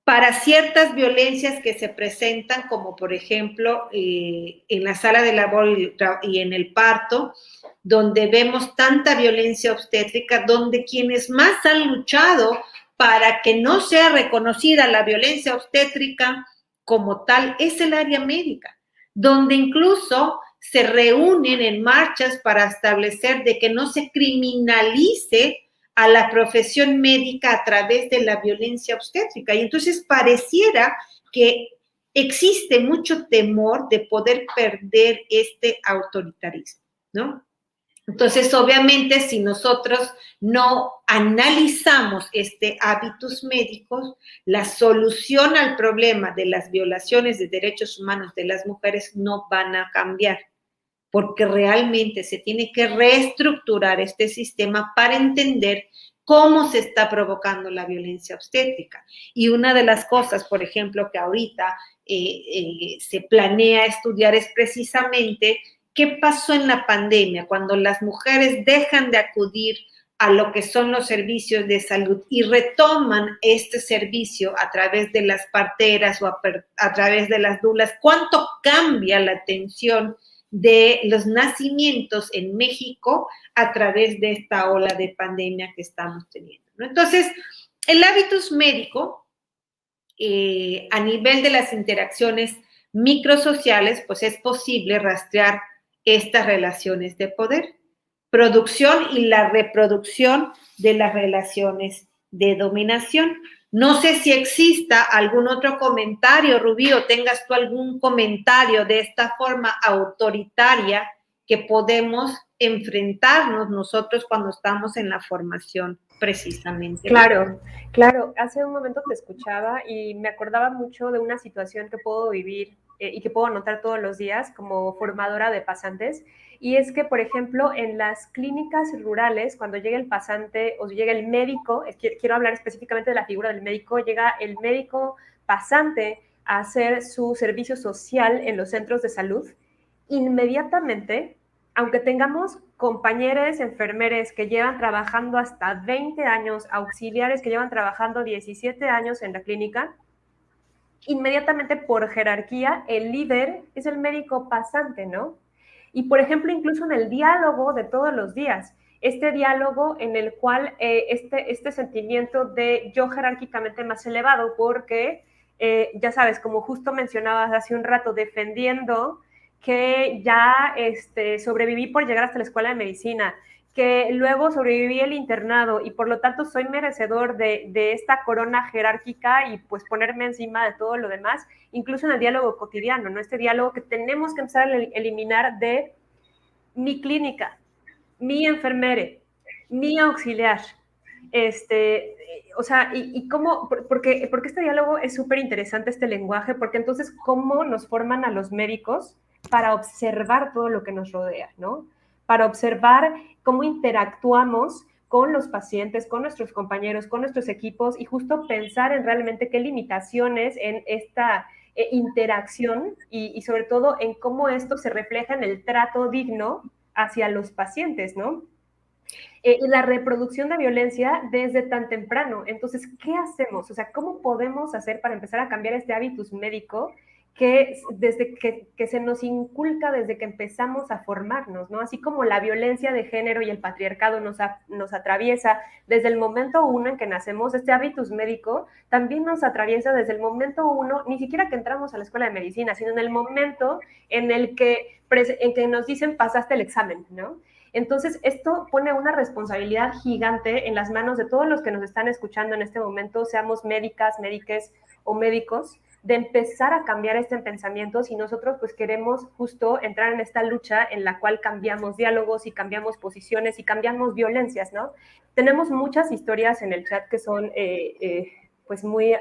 para ciertas violencias que se presentan, como por ejemplo en la sala de labor y en el parto, donde vemos tanta violencia obstétrica, donde quienes más han luchado para que no sea reconocida la violencia obstétrica como tal es el área médica, donde incluso se reúnen en marchas para establecer de que no se criminalice a la profesión médica a través de la violencia obstétrica. Y entonces pareciera que existe mucho temor de poder perder este autoritarismo, ¿no? Entonces, obviamente, si nosotros no analizamos este hábitus médicos, la solución al problema de las violaciones de derechos humanos de las mujeres no van a cambiar, porque realmente se tiene que reestructurar este sistema para entender cómo se está provocando la violencia obstétrica. Y una de las cosas, por ejemplo, que ahorita se planea estudiar es precisamente qué pasó en la pandemia, cuando las mujeres dejan de acudir a lo que son los servicios de salud y retoman este servicio a través de las parteras o a través de las dulas. ¿Cuánto cambia la atención de los nacimientos en México a través de esta ola de pandemia que estamos teniendo, ¿no? Entonces, el hábitus médico, a nivel de las interacciones microsociales, pues es posible rastrear estas relaciones de poder, producción y la reproducción de las relaciones de dominación. No sé si exista algún otro comentario, Rubí, o tengas tú algún comentario de esta forma autoritaria que podemos enfrentarnos nosotros cuando estamos en la formación, precisamente. Claro, claro. Hace un momento te escuchaba y me acordaba mucho de una situación que puedo vivir y que puedo notar todos los días como formadora de pasantes. Y es que, por ejemplo, en las clínicas rurales, cuando llega el pasante o llega el médico, quiero hablar específicamente de la figura del médico, llega el médico pasante a hacer su servicio social en los centros de salud, inmediatamente, aunque tengamos compañeros enfermeros que llevan trabajando hasta 20 años, auxiliares que llevan trabajando 17 años en la clínica, inmediatamente por jerarquía, el líder es el médico pasante, ¿no? Y, por ejemplo, incluso en el diálogo de todos los días, este diálogo en el cual este sentimiento de yo jerárquicamente más elevado, porque, ya sabes, como justo mencionabas hace un rato, defendiendo que ya sobreviví por llegar hasta la escuela de medicina, que luego sobreviví el internado y por lo tanto soy merecedor de esta corona jerárquica y pues ponerme encima de todo lo demás, incluso en el diálogo cotidiano, ¿no? Este diálogo que tenemos que empezar a eliminar de mi clínica, mi enfermere, mi auxiliar. O sea, y cómo, porque este diálogo es súper interesante, este lenguaje, porque entonces cómo nos forman a los médicos para observar todo lo que nos rodea, ¿no? Para observar cómo interactuamos con los pacientes, con nuestros compañeros, con nuestros equipos, y justo pensar en realmente qué limitaciones en esta interacción y sobre todo en cómo esto se refleja en el trato digno hacia los pacientes, ¿no? Y la reproducción de violencia desde tan temprano. Entonces, ¿qué hacemos? O sea, ¿cómo podemos hacer para empezar a cambiar este hábitus médico que desde que se nos inculca desde que empezamos a formarnos, ¿no? Así como la violencia de género y el patriarcado nos atraviesa desde el momento uno en que nacemos, este hábitus médico también nos atraviesa desde el momento uno, ni siquiera que entramos a la escuela de medicina, sino en el momento en el que nos dicen pasaste el examen, ¿no? Entonces, esto pone una responsabilidad gigante en las manos de todos los que nos están escuchando en este momento, seamos médicas, médiques o médicos, de empezar a cambiar este pensamiento si nosotros pues queremos justo entrar en esta lucha en la cual cambiamos diálogos y cambiamos posiciones y cambiamos violencias, ¿no? Tenemos muchas historias en el chat que son pues muy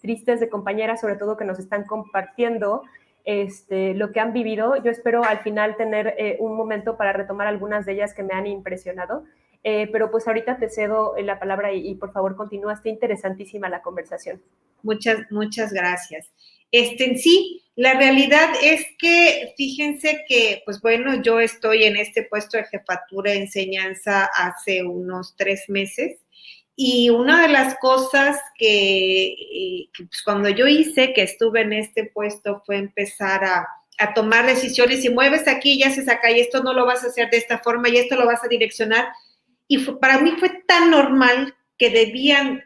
tristes de compañeras, sobre todo que nos están compartiendo lo que han vivido. Yo espero al final tener un momento para retomar algunas de ellas que me han impresionado, pero pues ahorita te cedo la palabra y por favor continúa, está interesantísima la conversación. Muchas gracias. En sí, la realidad es que, fíjense que, pues bueno, yo estoy en este puesto de jefatura de enseñanza hace unos 3 meses. Y una de las cosas que pues cuando yo hice, que estuve en este puesto, fue empezar a tomar decisiones y mueves aquí y haces acá y esto no lo vas a hacer de esta forma y esto lo vas a direccionar. Y para mí fue tan normal que debían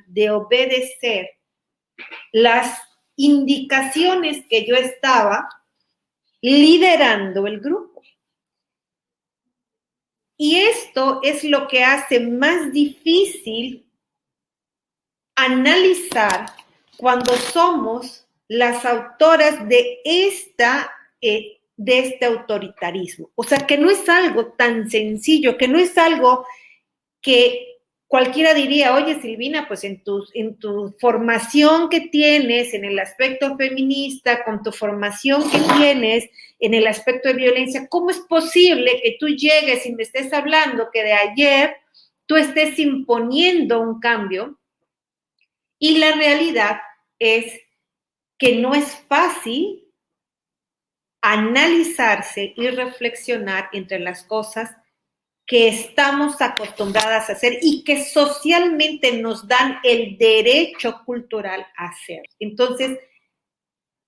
de obedecer las indicaciones que yo estaba liderando el grupo. Y esto es lo que hace más difícil analizar cuando somos las autoras de este autoritarismo. O sea, que no es algo tan sencillo, que no es algo que cualquiera diría, oye, Silvina, pues en tu formación que tienes en el aspecto feminista, con tu formación que tienes en el aspecto de violencia, ¿cómo es posible que tú llegues y me estés hablando que de ayer tú estés imponiendo un cambio? Y la realidad es que no es fácil analizarse y reflexionar entre las cosas que estamos acostumbradas a hacer y que socialmente nos dan el derecho cultural a hacer. Entonces,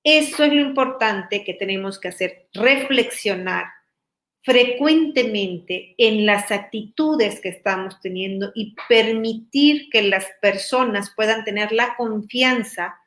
eso es lo importante que tenemos que hacer, reflexionar frecuentemente en las actitudes que estamos teniendo y permitir que las personas puedan tener la confianza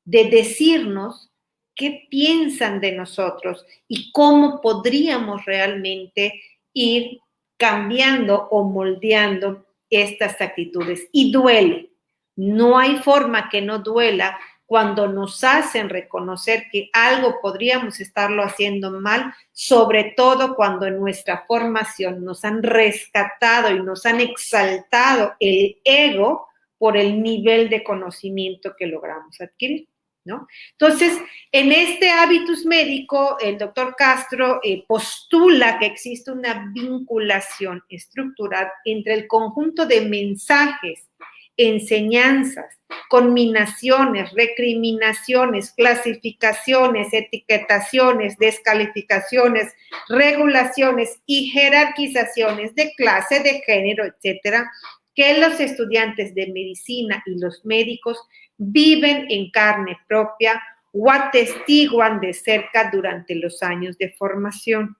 de decirnos qué piensan de nosotros y cómo podríamos realmente ir cambiando o moldeando estas actitudes. Y duele. No hay forma que no duela cuando nos hacen reconocer que algo podríamos estarlo haciendo mal, sobre todo cuando en nuestra formación nos han rescatado y nos han exaltado el ego por el nivel de conocimiento que logramos adquirir, ¿no? Entonces, en este hábitus médico, el doctor Castro postula que existe una vinculación estructural entre el conjunto de mensajes, enseñanzas, conminaciones, recriminaciones, clasificaciones, etiquetaciones, descalificaciones, regulaciones y jerarquizaciones de clase, de género, etcétera, que los estudiantes de medicina y los médicos viven en carne propia o atestiguan de cerca durante los años de formación.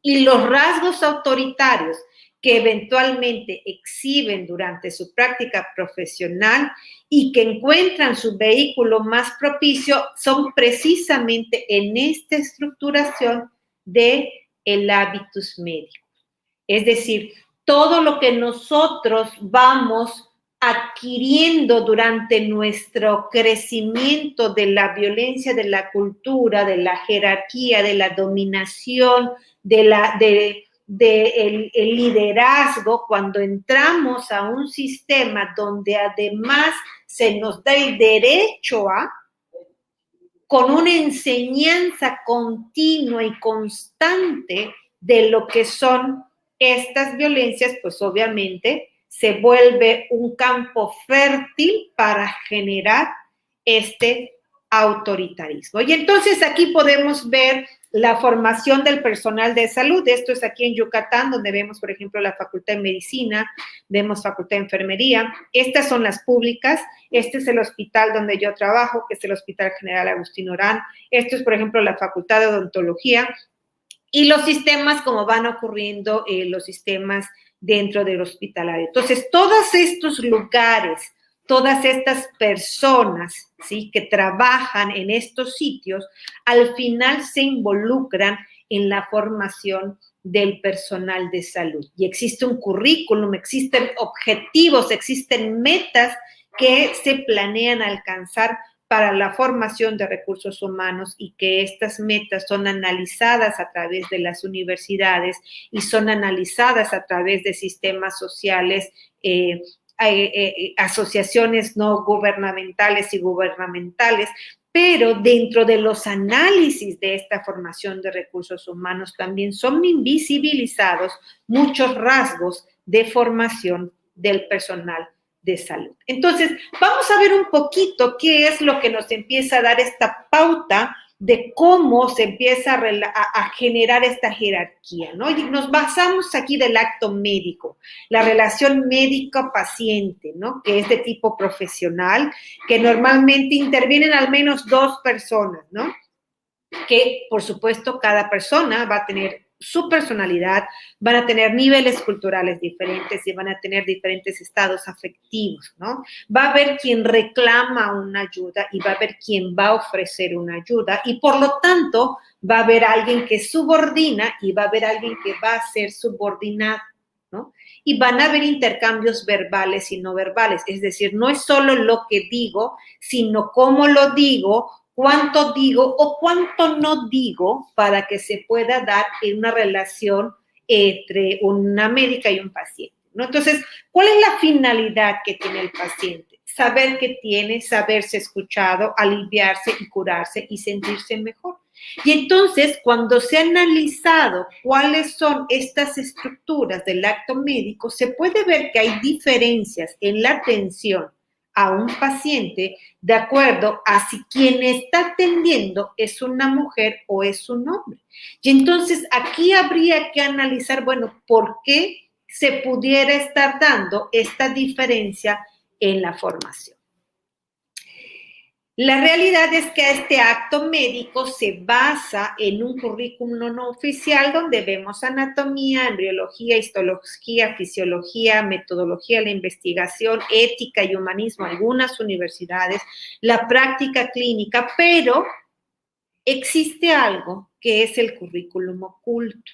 Y los rasgos autoritarios que eventualmente exhiben durante su práctica profesional y que encuentran su vehículo más propicio son precisamente en esta estructuración del hábitus médico. Es decir, todo lo que nosotros vamos adquiriendo durante nuestro crecimiento de la violencia, de la cultura, de la jerarquía, de la dominación, de el liderazgo cuando entramos a un sistema donde además se nos da el derecho a, con una enseñanza continua y constante de lo que son estas violencias, pues obviamente se vuelve un campo fértil para generar este autoritarismo. Y entonces aquí podemos ver la formación del personal de salud. Esto es aquí en Yucatán, donde vemos, por ejemplo, la Facultad de Medicina, vemos Facultad de Enfermería. Estas son las públicas. Este es el hospital donde yo trabajo, que es el Hospital General Agustín Orán. Esto es, por ejemplo, la Facultad de Odontología. Y los sistemas, como van ocurriendo los sistemas dentro del hospitalario. Entonces, todos estos lugares, todas estas personas, ¿sí?, que trabajan en estos sitios, al final se involucran en la formación del personal de salud. Y existe un currículum, existen objetivos, existen metas que se planean alcanzar para la formación de recursos humanos y que estas metas son analizadas a través de las universidades y son analizadas a través de sistemas sociales, asociaciones no gubernamentales y gubernamentales, pero dentro de los análisis de esta formación de recursos humanos también son invisibilizados muchos rasgos de formación del personal de salud. Entonces, vamos a ver un poquito qué es lo que nos empieza a dar esta pauta de cómo se empieza a generar esta jerarquía, ¿no? Y nos basamos aquí del acto médico, la relación médico-paciente, ¿no?, que es de tipo profesional, que normalmente intervienen al menos 2 personas, ¿no?, que por supuesto cada persona va a tener su personalidad, van a tener niveles culturales diferentes y van a tener diferentes estados afectivos, ¿no? Va a haber quien reclama una ayuda y va a haber quien va a ofrecer una ayuda y por lo tanto va a haber alguien que subordina y va a haber alguien que va a ser subordinado, ¿no? Y van a haber intercambios verbales y no verbales, es decir, no es solo lo que digo, sino cómo lo digo, cuánto digo o cuánto no digo para que se pueda dar en una relación entre una médica y un paciente, ¿no? Entonces, ¿cuál es la finalidad que tiene el paciente? Saber qué tiene, saberse escuchado, aliviarse y curarse y sentirse mejor. Y entonces, cuando se ha analizado cuáles son estas estructuras del acto médico, se puede ver que hay diferencias en la atención a un paciente de acuerdo a si quien está atendiendo es una mujer o es un hombre. Y entonces aquí habría que analizar, bueno, ¿por qué se pudiera estar dando esta diferencia en la formación? La realidad es que este acto médico se basa en un currículum no oficial donde vemos anatomía, embriología, histología, fisiología, metodología de la investigación, ética y humanismo, algunas universidades, la práctica clínica, pero existe algo que es el currículum oculto.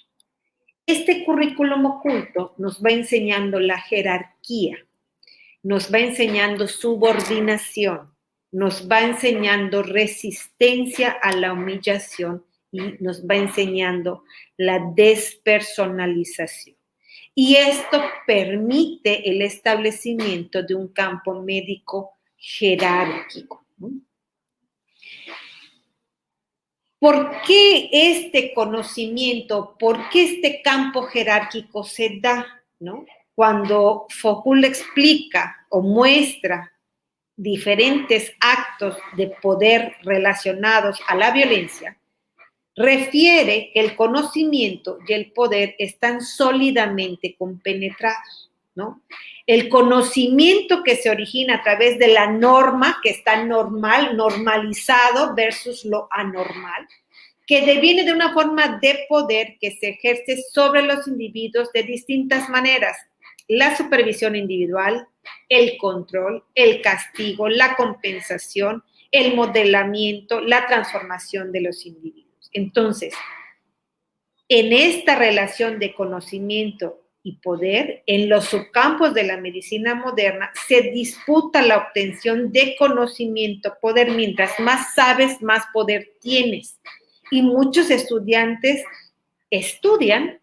Este currículum oculto nos va enseñando la jerarquía, nos va enseñando subordinación, nos va enseñando resistencia a la humillación y nos va enseñando la despersonalización. Y esto permite el establecimiento de un campo médico jerárquico, ¿no? ¿Por qué este conocimiento, por qué este campo jerárquico se da, ¿no? Cuando Foucault explica o muestra diferentes actos de poder relacionados a la violencia, refiere que el conocimiento y el poder están sólidamente compenetrados, ¿no? El conocimiento que se origina a través de la norma, que está normal, normalizado versus lo anormal, que deviene de una forma de poder que se ejerce sobre los individuos de distintas maneras. La supervisión individual, el control, el castigo, la compensación, el modelamiento, la transformación de los individuos. Entonces, en esta relación de conocimiento y poder, en los subcampos de la medicina moderna, se disputa la obtención de conocimiento, poder. Mientras más sabes, más poder tienes. Y muchos estudiantes estudian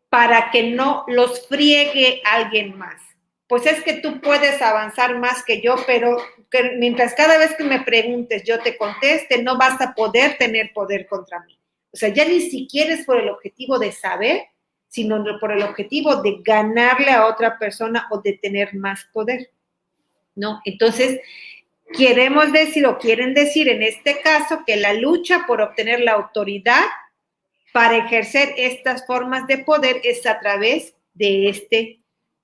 para que no los friegue alguien más. Pues es que tú puedes avanzar más que yo, pero que mientras cada vez que me preguntes yo te conteste, no vas a poder tener poder contra mí. O sea, ya ni siquiera es por el objetivo de saber, sino por el objetivo de ganarle a otra persona o de tener más poder, ¿no? Entonces, queremos decir o quieren decir en este caso que la lucha por obtener la autoridad para ejercer estas formas de poder es a través de este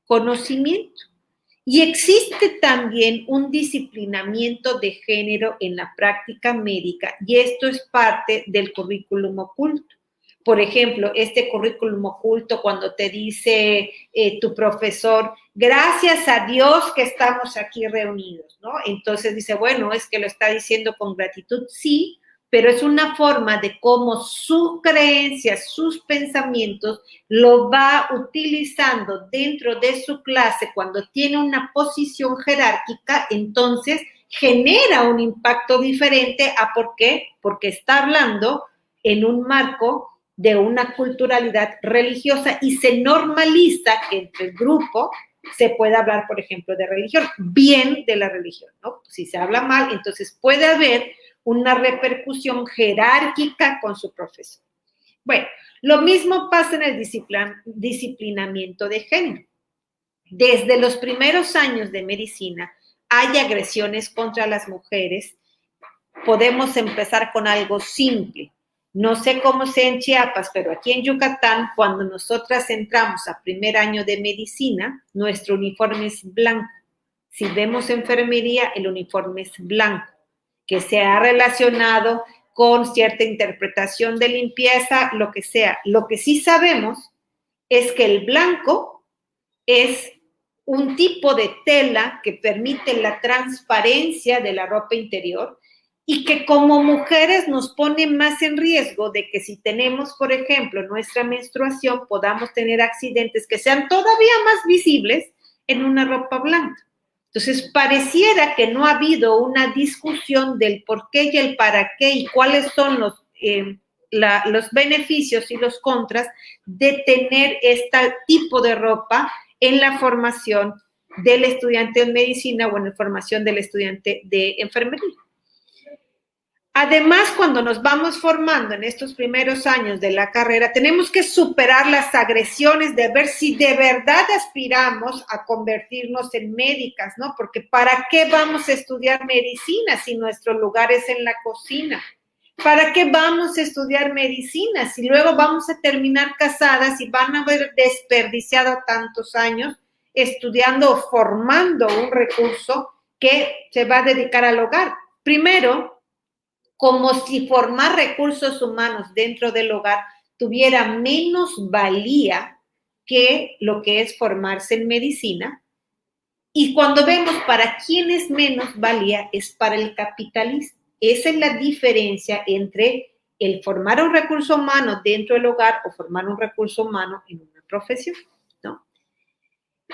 conocimiento. Y existe también un disciplinamiento de género en la práctica médica y esto es parte del currículum oculto. Por ejemplo, este currículum oculto cuando te dice tu profesor, gracias a Dios que estamos aquí reunidos, ¿no? Entonces dice, bueno, es que lo está diciendo con gratitud, sí, pero es una forma de cómo su creencia, sus pensamientos, lo va utilizando dentro de su clase cuando tiene una posición jerárquica, entonces genera un impacto diferente a ¿por qué? Porque está hablando en un marco de una culturalidad religiosa y se normaliza que entre el grupo se pueda hablar, por ejemplo, de religión, bien de la religión, ¿no? Si se habla mal, entonces puede haber una repercusión jerárquica con su profesor. Bueno, lo mismo pasa en el disciplinamiento de género. Desde los primeros años de medicina hay agresiones contra las mujeres. Podemos empezar con algo simple. No sé cómo sea en Chiapas, pero aquí en Yucatán, cuando nosotras entramos a primer año de medicina, nuestro uniforme es blanco. Si vemos enfermería, el uniforme es blanco, que se ha relacionado con cierta interpretación de limpieza, lo que sea. Lo que sí sabemos es que el blanco es un tipo de tela que permite la transparencia de la ropa interior y que como mujeres nos pone más en riesgo de que si tenemos, por ejemplo, nuestra menstruación, podamos tener accidentes que sean todavía más visibles en una ropa blanca. Entonces, pareciera que no ha habido una discusión del por qué y el para qué y cuáles son los beneficios y los contras de tener este tipo de ropa en la formación del estudiante en medicina o en la formación del estudiante de enfermería. Además, cuando nos vamos formando en estos primeros años de la carrera, tenemos que superar las agresiones de ver si de verdad aspiramos a convertirnos en médicas, ¿no? Porque ¿para qué vamos a estudiar medicina si nuestro lugar es en la cocina? ¿Para qué vamos a estudiar medicina si luego vamos a terminar casadas y van a haber desperdiciado tantos años estudiando o formando un recurso que se va a dedicar al hogar? Primero, como si formar recursos humanos dentro del hogar tuviera menos valía que lo que es formarse en medicina. Y cuando vemos para quién es menos valía, es para el capitalismo. Esa es la diferencia entre el formar un recurso humano dentro del hogar o formar un recurso humano en una profesión, ¿no?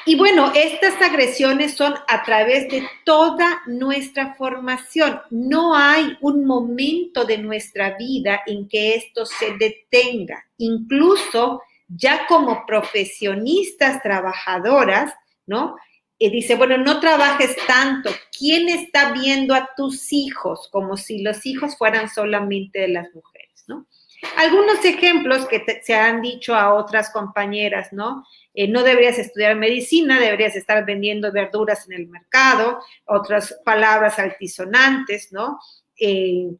Y bueno, estas agresiones son a través de toda nuestra formación. No hay un momento de nuestra vida en que esto se detenga. Incluso ya como profesionistas, trabajadoras, ¿no? Dice, bueno, no trabajes tanto. ¿Quién está viendo a tus hijos? Como si los hijos fueran solamente de las mujeres, ¿no? Algunos ejemplos que se han dicho a otras compañeras, ¿no? No deberías estudiar medicina, deberías estar vendiendo verduras en el mercado, otras palabras altisonantes, ¿no? Y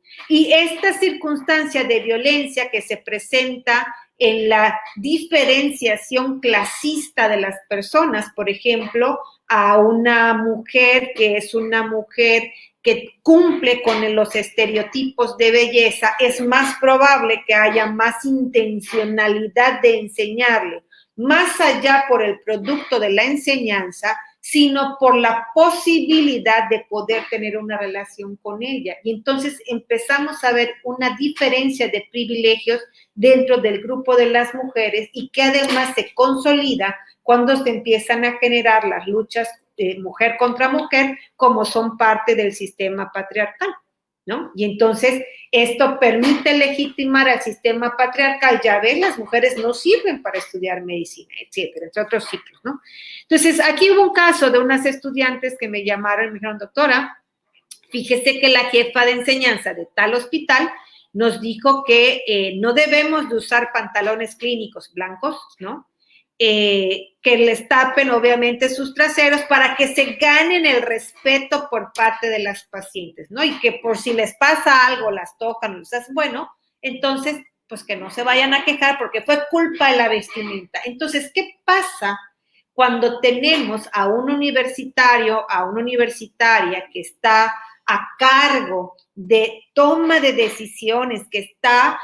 esta circunstancia de violencia que se presenta en la diferenciación clasista de las personas, por ejemplo, a una mujer que es una mujer que cumple con los estereotipos de belleza, es más probable que haya más intencionalidad de enseñarle, más allá por el producto de la enseñanza, sino por la posibilidad de poder tener una relación con ella. Y entonces empezamos a ver una diferencia de privilegios dentro del grupo de las mujeres y que además se consolida cuando se empiezan a generar las luchas de mujer contra mujer como son parte del sistema patriarcal, ¿no? Y entonces esto permite legitimar al sistema patriarcal. Ya ven, las mujeres no sirven para estudiar medicina, etcétera, entre otros ciclos, ¿no? Entonces, aquí hubo un caso de unas estudiantes que me llamaron y me dijeron, doctora, fíjese que la jefa de enseñanza de tal hospital nos dijo que no debemos de usar pantalones clínicos blancos, ¿no? Que les tapen obviamente sus traseros para que se ganen el respeto por parte de las pacientes, ¿no? Y que por si les pasa algo, las tocan, les hacen, bueno, entonces, pues que no se vayan a quejar porque fue culpa de la vestimenta. Entonces, ¿qué pasa cuando tenemos a un universitario, a una universitaria que está a cargo de toma de decisiones, que está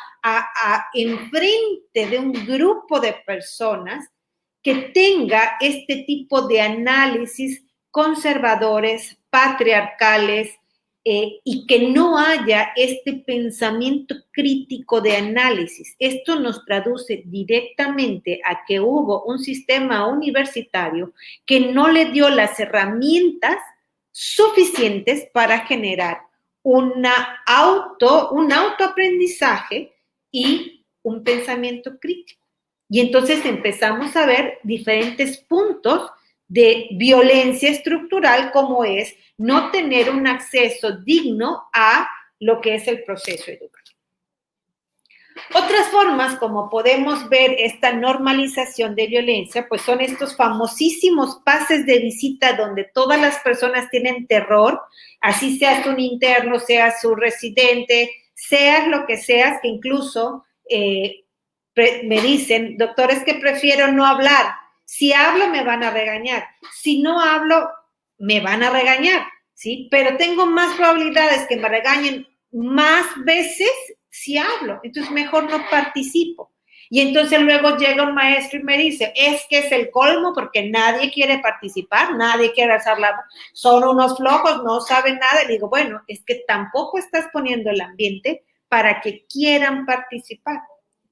enfrente de un grupo de personas que tenga este tipo de análisis conservadores, patriarcales, y que no haya este pensamiento crítico de análisis? Esto nos traduce directamente a que hubo un sistema universitario que no le dio las herramientas suficientes para generar un autoaprendizaje y un pensamiento crítico. Y entonces empezamos a ver diferentes puntos de violencia estructural, como es no tener un acceso digno a lo que es el proceso educativo. Otras formas como podemos ver esta normalización de violencia, pues son estos famosísimos pases de visita donde todas las personas tienen terror, así seas un interno, seas un residente, seas lo que seas, que incluso me dicen, doctor, es que prefiero no hablar. Si hablo, me van a regañar. Si no hablo, me van a regañar, ¿sí? Pero tengo más probabilidades que me regañen más veces si hablo. Entonces, mejor no participo. Y entonces luego llega un maestro y me dice, es que es el colmo porque nadie quiere participar, nadie quiere alzar la voz, son unos flojos, no saben nada. Y digo, bueno, es que tampoco estás poniendo el ambiente para que quieran participar.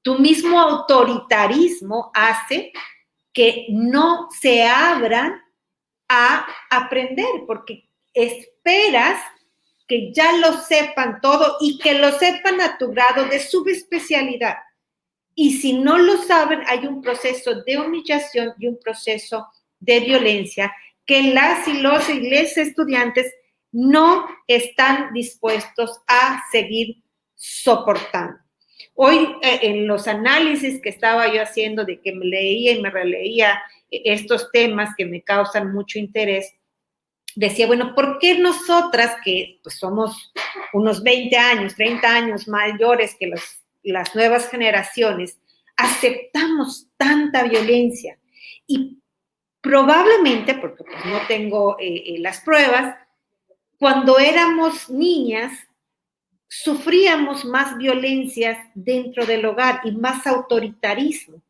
Tu mismo autoritarismo hace que no se abran a aprender, porque esperas que ya lo sepan todo y que lo sepan a tu grado de subespecialidad. Y si no lo saben, hay un proceso de humillación y un proceso de violencia que las y los estudiantes no están dispuestos a seguir soportando. Hoy, en los análisis que estaba yo haciendo, de que me leía y me releía estos temas que me causan mucho interés, decía, bueno, ¿por qué nosotras, que pues somos unos 20 años, 30 años mayores que las nuevas generaciones, aceptamos tanta violencia? Y probablemente, porque pues no tengo las pruebas, cuando éramos niñas, sufríamos más violencias dentro del hogar y más autoritarismo.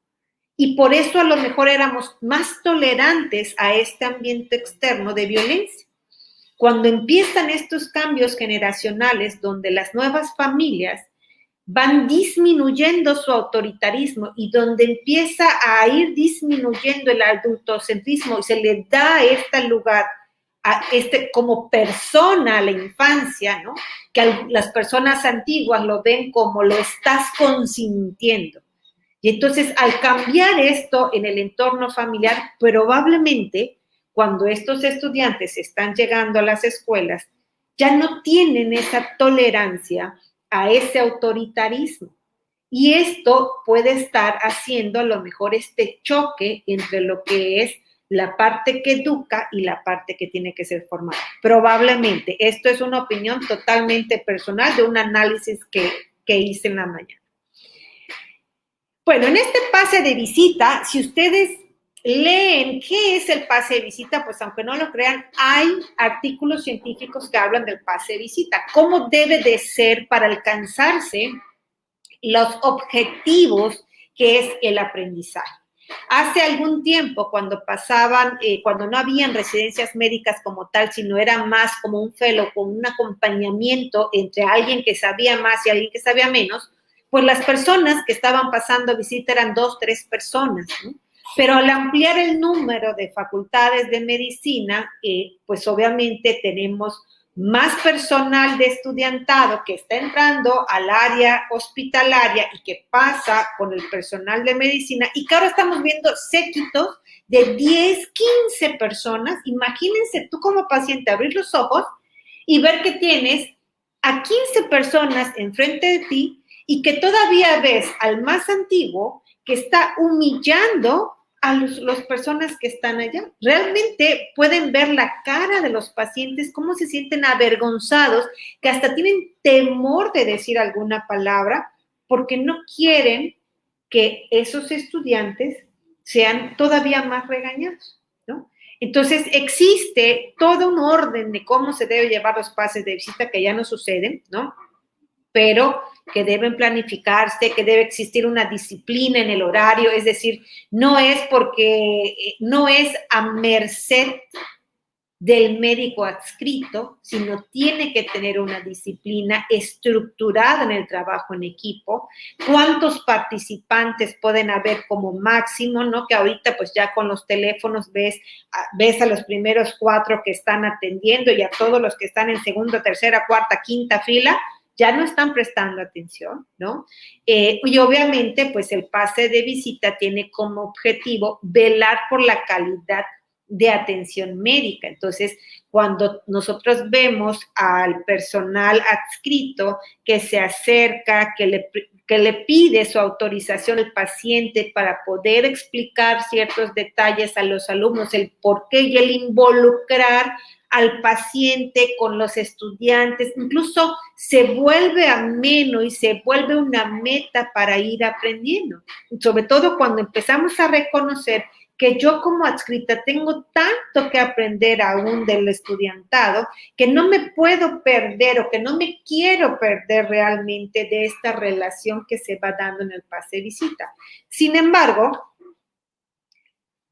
Y por eso a lo mejor éramos más tolerantes a este ambiente externo de violencia. Cuando empiezan estos cambios generacionales donde las nuevas familias van disminuyendo su autoritarismo y donde empieza a ir disminuyendo el adultocentrismo y se le da este lugar a como persona a la infancia, ¿no? Que las personas antiguas lo ven como lo estás consintiendo. Y entonces, al cambiar esto en el entorno familiar, probablemente cuando estos estudiantes están llegando a las escuelas, ya no tienen esa tolerancia a ese autoritarismo. Y esto puede estar haciendo a lo mejor este choque entre lo que es la parte que educa y la parte que tiene que ser formada. Probablemente. Esto es una opinión totalmente personal de un análisis que hice en la mañana. Bueno, en este pase de visita, si ustedes leen qué es el pase de visita, pues aunque no lo crean, hay artículos científicos que hablan del pase de visita, cómo debe de ser para alcanzarse los objetivos que es el aprendizaje. Hace algún tiempo, cuando no habían residencias médicas como tal, sino era más como un fellow, con un acompañamiento entre alguien que sabía más y alguien que sabía menos, pues las personas que estaban pasando visita eran 2, 3 personas, ¿no? Pero al ampliar el número de facultades de medicina, pues obviamente tenemos más personal de estudiantado que está entrando al área hospitalaria y que pasa con el personal de medicina, y que ahora estamos viendo séquitos de 10, 15 personas. Imagínense tú como paciente abrir los ojos y ver que tienes a 15 personas enfrente de ti y que todavía ves al más antiguo que está humillando a las personas que están allá. Realmente pueden ver la cara de los pacientes, cómo se sienten avergonzados, que hasta tienen temor de decir alguna palabra porque no quieren que esos estudiantes sean todavía más regañados, ¿no? Entonces, existe todo un orden de cómo se deben llevar los pases de visita que ya no suceden, ¿no? Pero que deben planificarse, que debe existir una disciplina en el horario, es decir, no es a merced del médico adscrito, sino tiene que tener una disciplina estructurada en el trabajo en equipo. ¿Cuántos participantes pueden haber como máximo, no? Que ahorita pues ya con los teléfonos ves a los primeros 4 que están atendiendo y a todos los que están en segunda, tercera, cuarta, quinta fila, ya no están prestando atención, ¿no? Y obviamente, pues el pase de visita tiene como objetivo velar por la calidad de atención médica. Entonces, cuando nosotros vemos al personal adscrito que se acerca, que le pide su autorización al paciente para poder explicar ciertos detalles a los alumnos, el por qué y el involucrar al paciente con los estudiantes, incluso se vuelve ameno y se vuelve una meta para ir aprendiendo. Sobre todo cuando empezamos a reconocer que yo como adscrita tengo tanto que aprender aún del estudiantado, que no me puedo perder o que no me quiero perder realmente de esta relación que se va dando en el pase de visita. Sin embargo,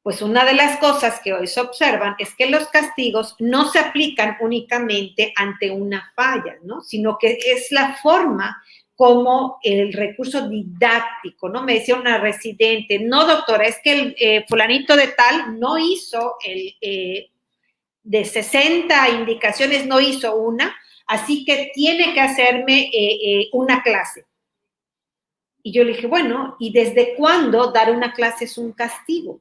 pues una de las cosas que hoy se observan es que los castigos no se aplican únicamente ante una falla, ¿no? Sino que es la forma como el recurso didáctico, ¿no? Me decía una residente, no doctora, es que el fulanito de tal no hizo de 60 indicaciones, no hizo una, así que tiene que hacerme una clase. Y yo le dije, bueno, ¿y desde cuándo dar una clase es un castigo?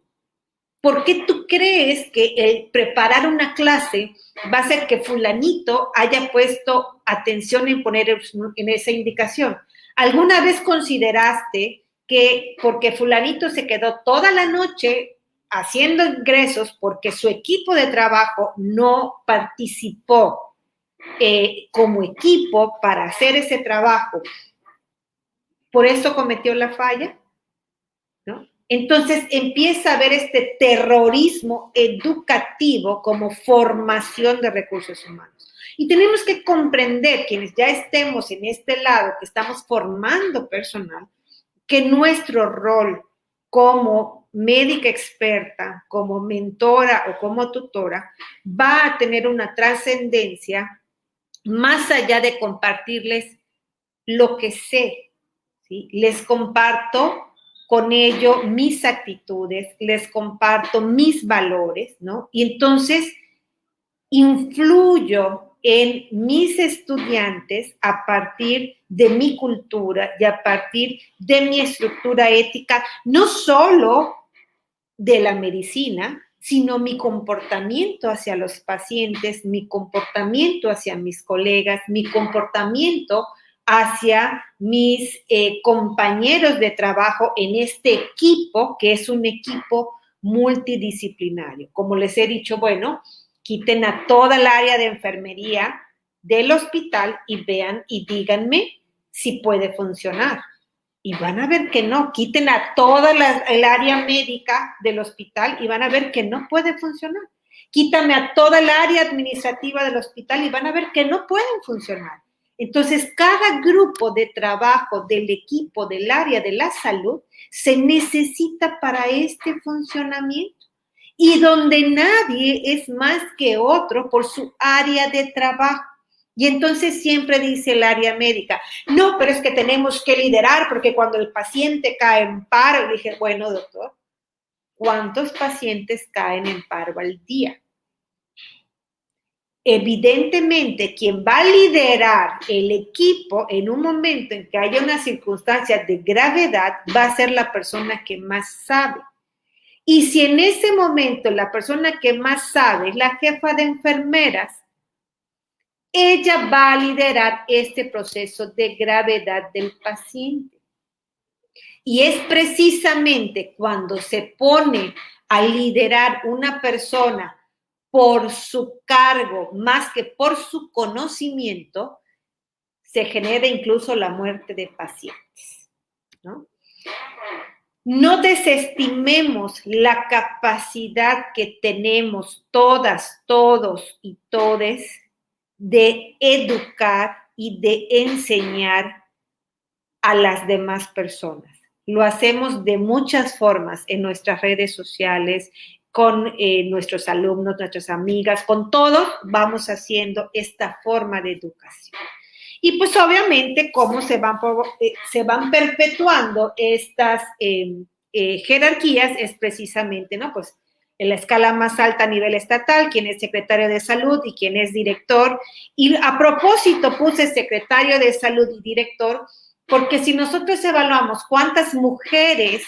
¿Por qué tú crees que el preparar una clase va a hacer que fulanito haya puesto atención en poner en esa indicación? ¿Alguna vez consideraste que porque fulanito se quedó toda la noche haciendo ingresos porque su equipo de trabajo no participó como equipo para hacer ese trabajo, por eso cometió la falla? ¿No? Entonces empieza a haber este terrorismo educativo como formación de recursos humanos. Y tenemos que comprender, quienes ya estemos en este lado, que estamos formando personal, que nuestro rol como médica experta, como mentora o como tutora, va a tener una trascendencia más allá de compartirles lo que sé, ¿sí? Les comparto con ello mis actitudes, les comparto mis valores, ¿no? Y entonces influyo en mis estudiantes a partir de mi cultura y a partir de mi estructura ética, no solo de la medicina, sino mi comportamiento hacia los pacientes, mi comportamiento hacia mis colegas, mi comportamiento hacia mis compañeros de trabajo en este equipo, que es un equipo multidisciplinario. Como les he dicho, bueno, quiten a toda el área de enfermería del hospital y vean y díganme si puede funcionar. Y van a ver que no, quiten a toda el área médica del hospital y van a ver que no puede funcionar. Quítame a toda el área administrativa del hospital y van a ver que no pueden funcionar. Entonces, cada grupo de trabajo del equipo del área de la salud se necesita para este funcionamiento. Y donde nadie es más que otro por su área de trabajo. Y entonces siempre dice el área médica, no, pero es que tenemos que liderar porque cuando el paciente cae en paro, le dije, bueno, doctor, ¿cuántos pacientes caen en paro al día? evidentemente quien va a liderar el equipo en un momento en que haya una circunstancia de gravedad va a ser la persona que más sabe. Y si en ese momento la persona que más sabe es la jefa de enfermeras, ella va a liderar este proceso de gravedad del paciente. Y es precisamente cuando se pone a liderar una persona por su cargo más que por su conocimiento, se genera incluso la muerte de pacientes, ¿no? No desestimemos la capacidad que tenemos todas, todos y todes de educar y de enseñar a las demás personas. Lo hacemos de muchas formas en nuestras redes sociales, con nuestros alumnos, nuestras amigas, con todos vamos haciendo esta forma de educación. Y pues obviamente cómo se van perpetuando estas jerarquías es precisamente, ¿no? Pues en la escala más alta a nivel estatal, quien es secretario de salud y quien es director. Y a propósito puse secretario de salud y director, porque si nosotros evaluamos cuántas mujeres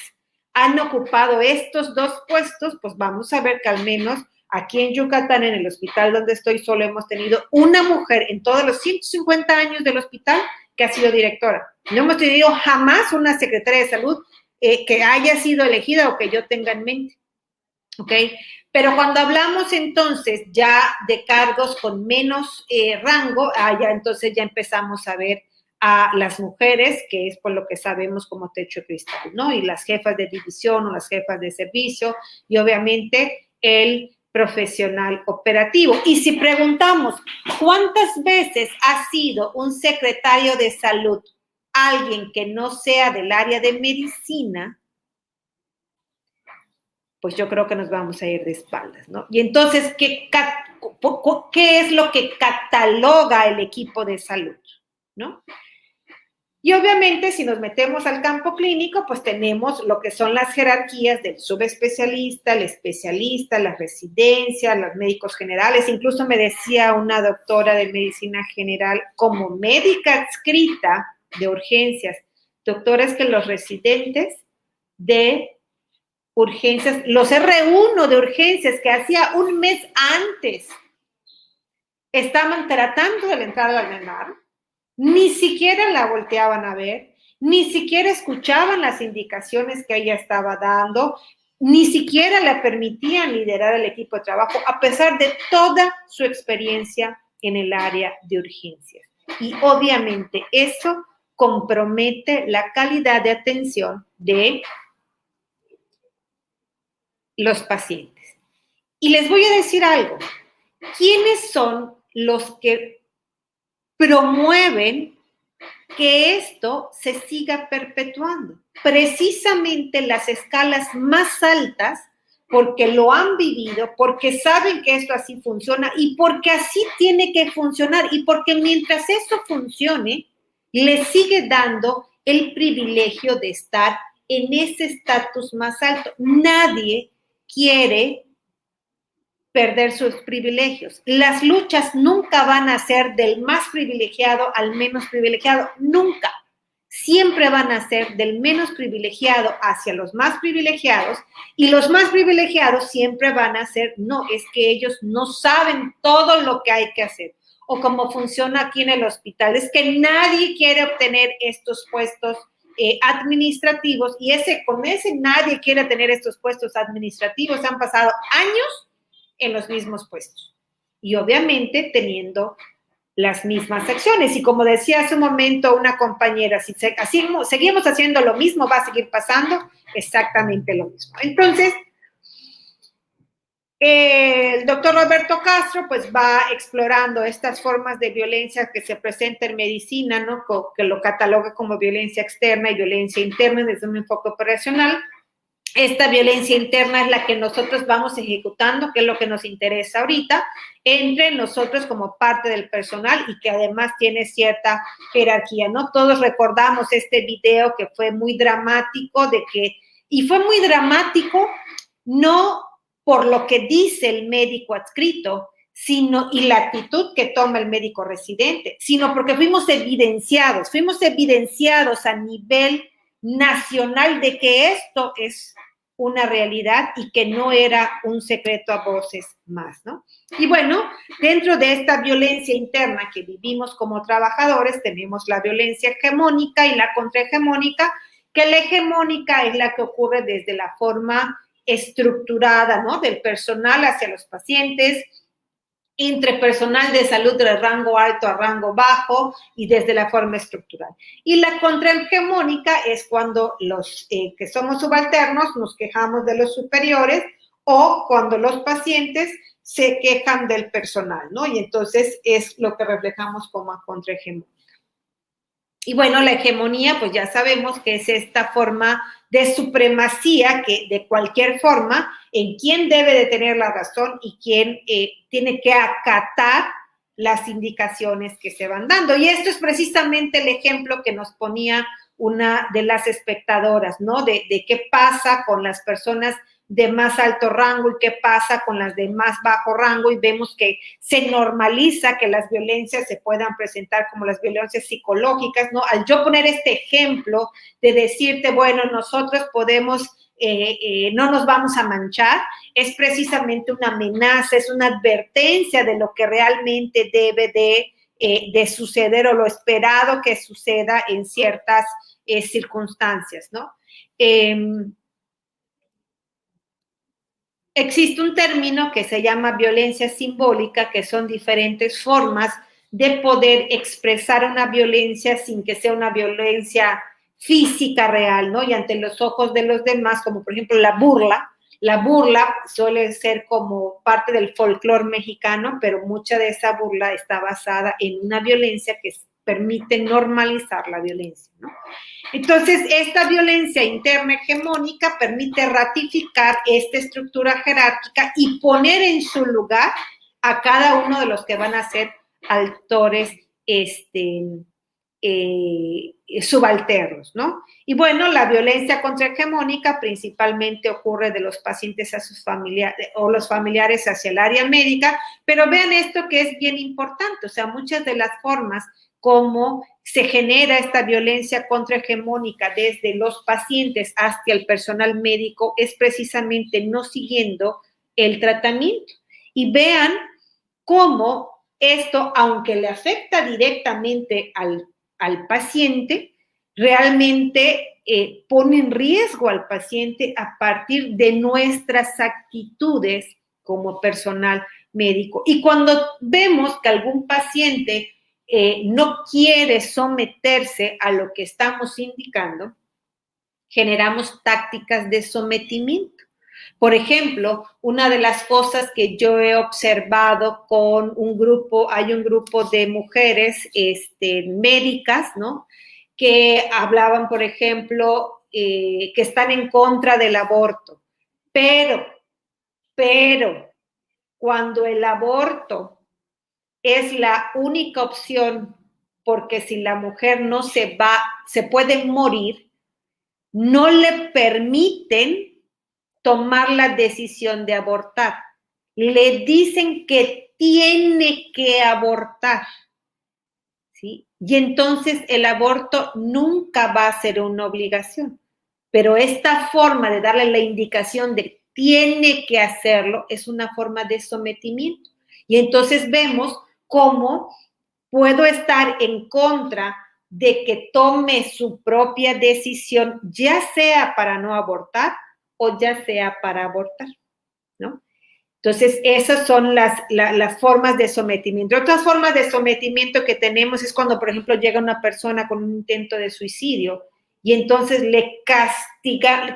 han ocupado estos dos puestos, pues vamos a ver que al menos aquí en Yucatán, en el hospital donde estoy, solo hemos tenido una mujer en todos los 150 años del hospital que ha sido directora. No hemos tenido jamás una secretaria de salud que haya sido elegida o que yo tenga en mente. ¿Ok? Pero cuando hablamos entonces ya de cargos con menos rango, ya entonces ya empezamos a ver a las mujeres, que es por lo que sabemos como techo de cristal, ¿no? Y las jefas de división o las jefas de servicio y obviamente el profesional operativo. Y si preguntamos, ¿cuántas veces ha sido un secretario de salud alguien que no sea del área de medicina? Pues yo creo que nos vamos a ir de espaldas, ¿no? Y entonces, ¿qué es lo que cataloga el equipo de salud, ¿no? Y obviamente, si nos metemos al campo clínico, pues tenemos lo que son las jerarquías del subespecialista, el especialista, la residencia, los médicos generales. Incluso me decía una doctora de medicina general, como médica adscrita de urgencias, doctora, es que los residentes de urgencias, los R1 de urgencias que hacía un mes antes estaban tratando de entrar al MEMAR, ni siquiera la volteaban a ver, ni siquiera escuchaban las indicaciones que ella estaba dando, ni siquiera le permitían liderar el equipo de trabajo, a pesar de toda su experiencia en el área de urgencias. Y obviamente eso compromete la calidad de atención de los pacientes. Y les voy a decir algo. ¿Quiénes son los que promueven que esto se siga perpetuando? Precisamente las escalas más altas, porque lo han vivido, porque saben que esto así funciona y porque así tiene que funcionar y porque mientras eso funcione, le sigue dando el privilegio de estar en ese estatus más alto. Nadie quiere perder sus privilegios. Las luchas nunca van a ser del más privilegiado al menos privilegiado, nunca. Siempre van a ser del menos privilegiado hacia los más privilegiados y los más privilegiados siempre van a ser, no, es que ellos no saben todo lo que hay que hacer. O como funciona aquí en el hospital, es que nadie quiere obtener estos puestos administrativos y con ese nadie quiere tener estos puestos administrativos. Han pasado años en los mismos puestos y obviamente teniendo las mismas acciones. Y como decía hace un momento una compañera, si seguimos haciendo lo mismo, va a seguir pasando exactamente lo mismo. Entonces, el doctor Roberto Castro pues va explorando estas formas de violencia que se presenta en medicina, ¿no? Que lo cataloga como violencia externa y violencia interna desde un enfoque operacional. Esta violencia interna es la que nosotros vamos ejecutando, que es lo que nos interesa ahorita, entre nosotros como parte del personal y que además tiene cierta jerarquía, ¿no? Todos recordamos este video que fue muy dramático y fue muy dramático no por lo que dice el médico adscrito, sino, y la actitud que toma el médico residente, sino porque fuimos evidenciados a nivel nacional de que esto es una realidad y que no era un secreto a voces más, ¿no? Y bueno, dentro de esta violencia interna que vivimos como trabajadores, tenemos la violencia hegemónica y la contrahegemónica, que la hegemónica es la que ocurre desde la forma estructurada, ¿no? Del personal hacia los pacientes, interpersonal de salud de rango alto a rango bajo y desde la forma estructural. Y la contrahegemónica es cuando los que somos subalternos nos quejamos de los superiores o cuando los pacientes se quejan del personal, ¿no? Y entonces es lo que reflejamos como contrahegemónica. Y bueno, la hegemonía, pues ya sabemos que es esta forma de supremacía que de cualquier forma en quién debe de tener la razón y quién tiene que acatar las indicaciones que se van dando. Y esto es precisamente el ejemplo que nos ponía una de las espectadoras, ¿no? De qué pasa con las personas de más alto rango y qué pasa con las de más bajo rango, y vemos que se normaliza que las violencias se puedan presentar como las violencias psicológicas, ¿no? Al yo poner este ejemplo de decirte, bueno, nosotros podemos, no nos vamos a manchar, es precisamente una amenaza, es una advertencia de lo que realmente debe de suceder o lo esperado que suceda en ciertas circunstancias, ¿no? Existe un término que se llama violencia simbólica, que son diferentes formas de poder expresar una violencia sin que sea una violencia física real, ¿no? Y ante los ojos de los demás, como por ejemplo la burla. La burla suele ser como parte del folclore mexicano, pero mucha de esa burla está basada en una violencia que permite normalizar la violencia, ¿no? Entonces, esta violencia interna hegemónica permite ratificar esta estructura jerárquica y poner en su lugar a cada uno de los que van a ser actores subalternos, ¿no? Y bueno, la violencia contrahegemónica principalmente ocurre de los pacientes a sus familiares o los familiares hacia el área médica, pero vean esto que es bien importante, o sea, muchas de las formas como se genera esta violencia contrahegemónica desde los pacientes hasta el personal médico es precisamente no siguiendo el tratamiento. Y vean cómo esto, aunque le afecta directamente al paciente, realmente pone en riesgo al paciente a partir de nuestras actitudes como personal médico. Y cuando vemos que algún paciente no quiere someterse a lo que estamos indicando, generamos tácticas de sometimiento. Por ejemplo, una de las cosas que yo he observado con un grupo, hay un grupo de mujeres médicas, ¿no? Que hablaban, por ejemplo, que están en contra del aborto, pero cuando el aborto es la única opción, porque si la mujer no se va, se puede morir, no le permiten tomar la decisión de abortar. Le dicen que tiene que abortar, ¿sí? Y entonces el aborto nunca va a ser una obligación. Pero esta forma de darle la indicación de tiene que hacerlo es una forma de sometimiento. Y entonces vemos cómo puedo estar en contra de que tome su propia decisión, ya sea para no abortar o ya sea para abortar, ¿no? Entonces, esas son las formas de sometimiento. Otras formas de sometimiento que tenemos es cuando, por ejemplo, llega una persona con un intento de suicidio y entonces le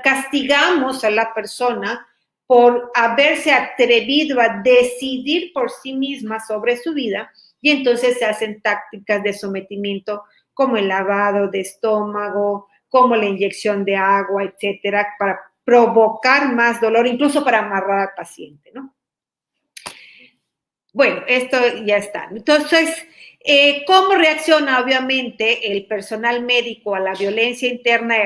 castigamos a la persona por haberse atrevido a decidir por sí misma sobre su vida, y entonces se hacen tácticas de sometimiento como el lavado de estómago, como la inyección de agua, etcétera, para provocar más dolor, incluso para amarrar al paciente, ¿no? Bueno, esto ya está. Entonces, ¿cómo reacciona obviamente el personal médico a la violencia interna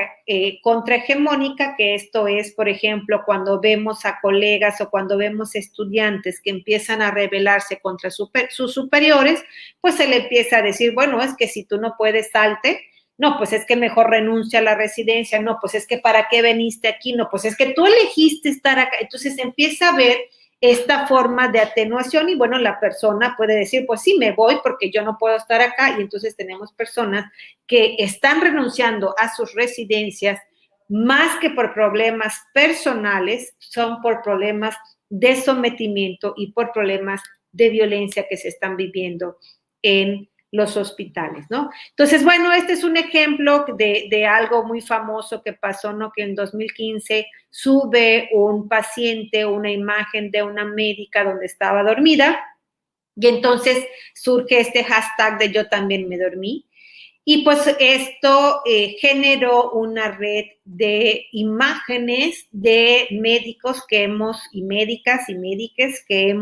contrahegemónica? Que esto es, por ejemplo, cuando vemos a colegas o cuando vemos estudiantes que empiezan a rebelarse contra sus superiores, pues se le empieza a decir, bueno, es que si tú no puedes, salte. No, pues es que mejor renuncia a la residencia. No, pues es que ¿para qué veniste aquí? No, pues es que tú elegiste estar acá. Entonces empieza a ver esta forma de atenuación y bueno, la persona puede decir, pues sí, me voy porque yo no puedo estar acá y entonces tenemos personas que están renunciando a sus residencias más que por problemas personales, son por problemas de sometimiento y por problemas de violencia que se están viviendo en los hospitales, ¿no? Entonces, bueno, este es un ejemplo de algo muy famoso que pasó, ¿no? Que en 2015 sube un paciente una imagen de una médica donde estaba dormida y entonces surge este hashtag de yo también me dormí. Y pues esto generó una red de imágenes de médicos que hemos, y médicas y médiques que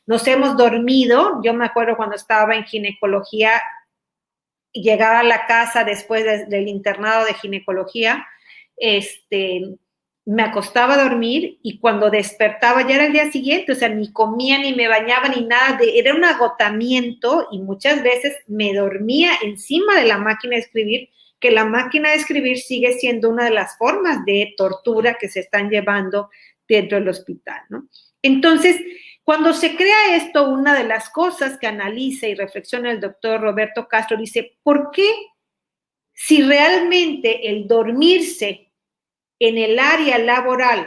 nos hemos dormido. Yo me acuerdo cuando estaba en ginecología, llegaba a la casa después del internado de ginecología, me acostaba a dormir y cuando despertaba ya era el día siguiente, o sea, ni comía, ni me bañaba, ni nada, era un agotamiento y muchas veces me dormía encima de la máquina de escribir, que la máquina de escribir sigue siendo una de las formas de tortura que se están llevando dentro del hospital, ¿no? Entonces, cuando se crea esto, una de las cosas que analiza y reflexiona el doctor Roberto Castro dice, ¿por qué si realmente el dormirse en el área laboral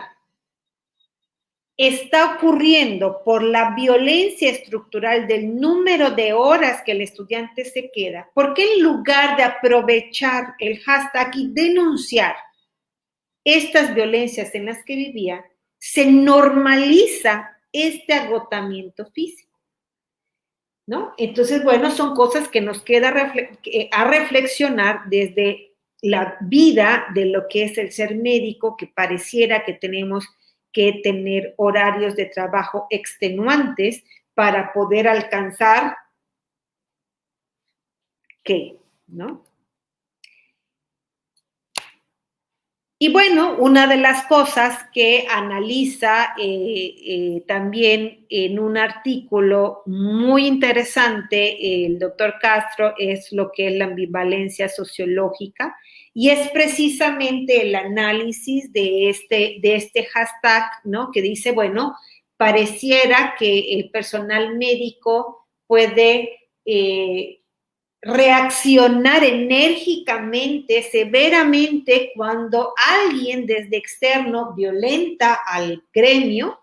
está ocurriendo por la violencia estructural del número de horas que el estudiante se queda? ¿Por qué en lugar de aprovechar el hashtag y denunciar estas violencias en las que vivía, se normaliza este agotamiento físico? ¿No? Entonces, bueno, son cosas que nos queda a reflexionar desde la vida de lo que es el ser médico, que pareciera que tenemos que tener horarios de trabajo extenuantes para poder alcanzar ¿qué? ¿No? Y bueno, una de las cosas que analiza también en un artículo muy interesante el doctor Castro es lo que es la ambivalencia sociológica y es precisamente el análisis de este hashtag, ¿no? Que dice, bueno, pareciera que el personal médico puede reaccionar enérgicamente, severamente, cuando alguien desde externo violenta al gremio,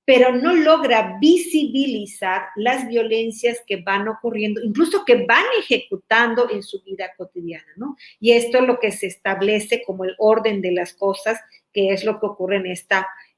pero no logra visibilizar las violencias que van ocurriendo, incluso que van ejecutando en su vida cotidiana, ¿no? Y esto es lo que se establece como el orden de las cosas, que es lo que ocurre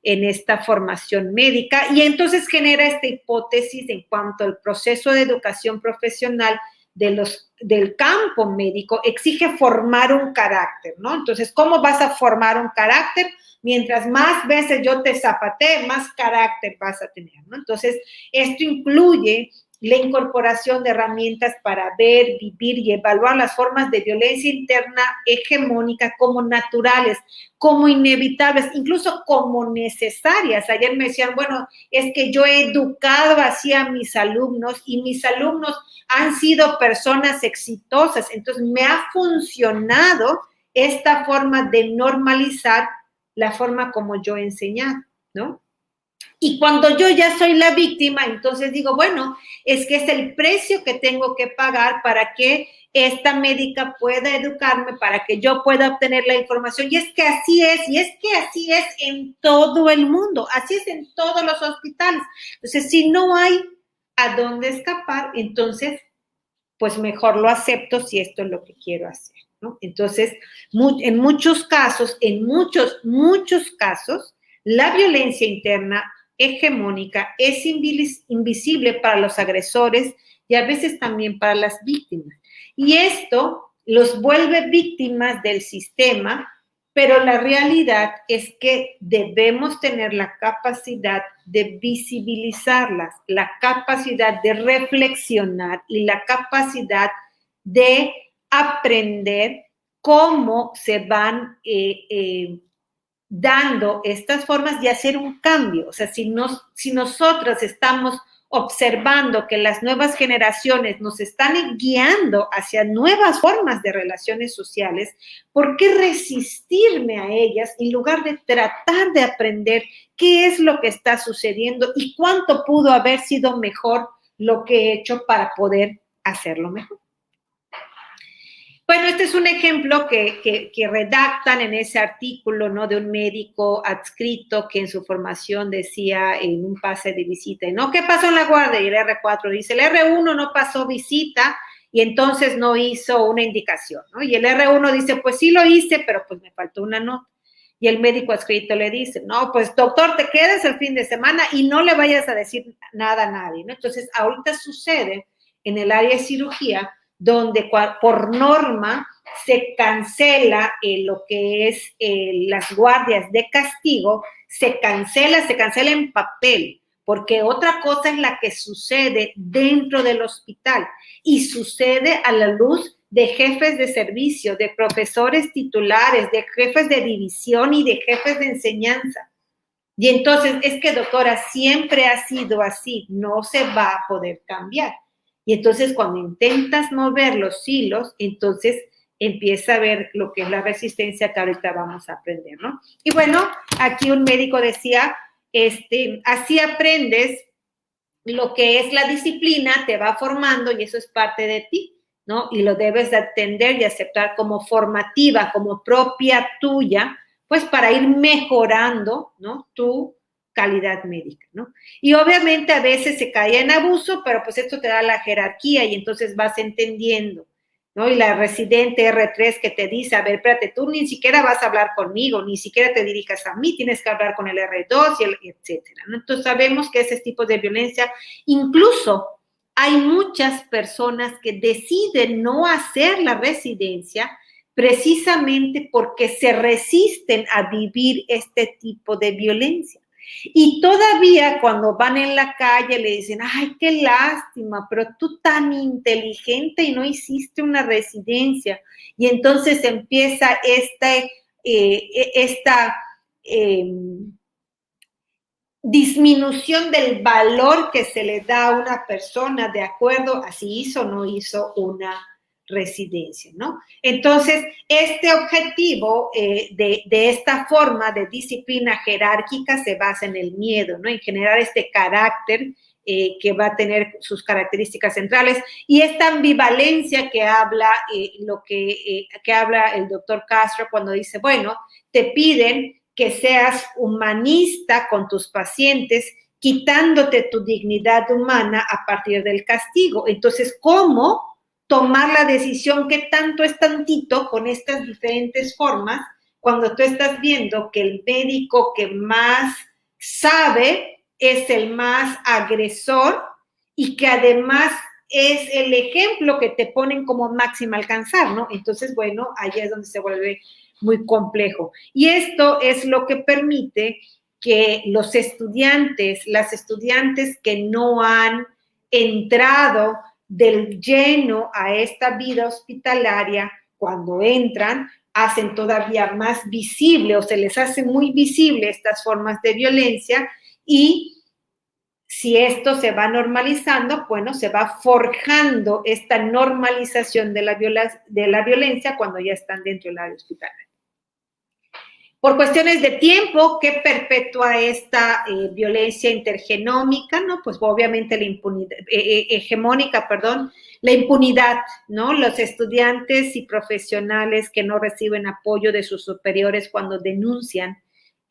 en esta formación médica, y entonces genera esta hipótesis en cuanto al proceso de educación profesional del campo médico exige formar un carácter, ¿no? Entonces, ¿cómo vas a formar un carácter? Mientras más veces yo te zapatee, más carácter vas a tener, ¿no? Entonces, esto incluye la incorporación de herramientas para ver, vivir y evaluar las formas de violencia interna hegemónica como naturales, como inevitables, incluso como necesarias. Ayer me decían, bueno, es que yo he educado así a mis alumnos y mis alumnos han sido personas exitosas, entonces me ha funcionado esta forma de normalizar la forma como yo he enseñado, ¿no? Y cuando yo ya soy la víctima, entonces digo, bueno, es que es el precio que tengo que pagar para que esta médica pueda educarme, para que yo pueda obtener la información. Y es que así es, y es que así es en todo el mundo, así es en todos los hospitales. Entonces, si no hay a dónde escapar, entonces, pues mejor lo acepto si esto es lo que quiero hacer, ¿no? Entonces, en muchos casos, muchos casos, la violencia interna hegemónica es invisible para los agresores y a veces también para las víctimas. Y esto los vuelve víctimas del sistema, pero la realidad es que debemos tener la capacidad de visibilizarlas, la capacidad de reflexionar y la capacidad de aprender cómo se van dando estas formas de hacer un cambio. O sea, si nosotros estamos observando que las nuevas generaciones nos están guiando hacia nuevas formas de relaciones sociales, ¿por qué resistirme a ellas en lugar de tratar de aprender qué es lo que está sucediendo y cuánto pudo haber sido mejor lo que he hecho para poder hacerlo mejor? Bueno, este es un ejemplo que redactan en ese artículo, ¿no? De un médico adscrito que en su formación decía en un pase de visita, ¿no? ¿Qué pasó en la guardia? Y el R4 dice, el R1 no pasó visita y entonces no hizo una indicación, ¿no? Y el R1 dice, pues sí lo hice, pero pues me faltó una nota. Y el médico adscrito le dice, no, pues doctor, te quedas el fin de semana y no le vayas a decir nada a nadie, ¿no? Entonces, ahorita sucede en el área de cirugía, donde por norma se cancela lo que es las guardias de castigo, se cancela en papel, porque otra cosa es la que sucede dentro del hospital y sucede a la luz de jefes de servicio, de profesores titulares, de jefes de división y de jefes de enseñanza. Y entonces, es que doctora, siempre ha sido así, no se va a poder cambiar. Y entonces cuando intentas mover los hilos, entonces empieza a ver lo que es la resistencia que ahorita vamos a aprender, ¿no? Y bueno, aquí un médico decía, así aprendes lo que es la disciplina, te va formando y eso es parte de ti, ¿no? Y lo debes de atender y aceptar como formativa, como propia tuya, pues para ir mejorando, ¿no? Tu calidad médica, ¿no? Y obviamente a veces se cae en abuso, pero pues esto te da la jerarquía y entonces vas entendiendo, ¿no? Y la residente R3 que te dice, a ver, espérate, tú ni siquiera vas a hablar conmigo, ni siquiera te dirijas a mí, tienes que hablar con el R2 y etcétera, ¿no? Entonces sabemos que ese tipo de violencia, incluso hay muchas personas que deciden no hacer la residencia precisamente porque se resisten a vivir este tipo de violencia. Y todavía cuando van en la calle le dicen, ay, qué lástima, pero tú tan inteligente y no hiciste una residencia. Y entonces empieza esta disminución del valor que se le da a una persona de acuerdo a si hizo o no hizo una residencia, ¿no? Entonces, este objetivo de esta forma de disciplina jerárquica se basa en el miedo, ¿no? En generar este carácter que va a tener sus características centrales y esta ambivalencia que habla que habla el doctor Castro cuando dice, bueno, te piden que seas humanista con tus pacientes, quitándote tu dignidad humana a partir del castigo. Entonces, ¿cómo tomar la decisión que tanto es tantito con estas diferentes formas cuando tú estás viendo que el médico que más sabe es el más agresor y que además es el ejemplo que te ponen como máxima alcanzar, ¿no? Entonces, bueno, ahí es donde se vuelve muy complejo. Y esto es lo que permite que los estudiantes, las estudiantes que no han entrado del lleno a esta vida hospitalaria, cuando entran, hacen todavía más visible o se les hace muy visible estas formas de violencia y si esto se va normalizando, bueno, se va forjando esta normalización de la violencia cuando ya están dentro del área hospitalaria. Por cuestiones de tiempo, ¿qué perpetúa esta violencia intergenómica? ¿No? Pues obviamente la impunidad, hegemónica, perdón, la impunidad, ¿no? Los estudiantes y profesionales que no reciben apoyo de sus superiores cuando denuncian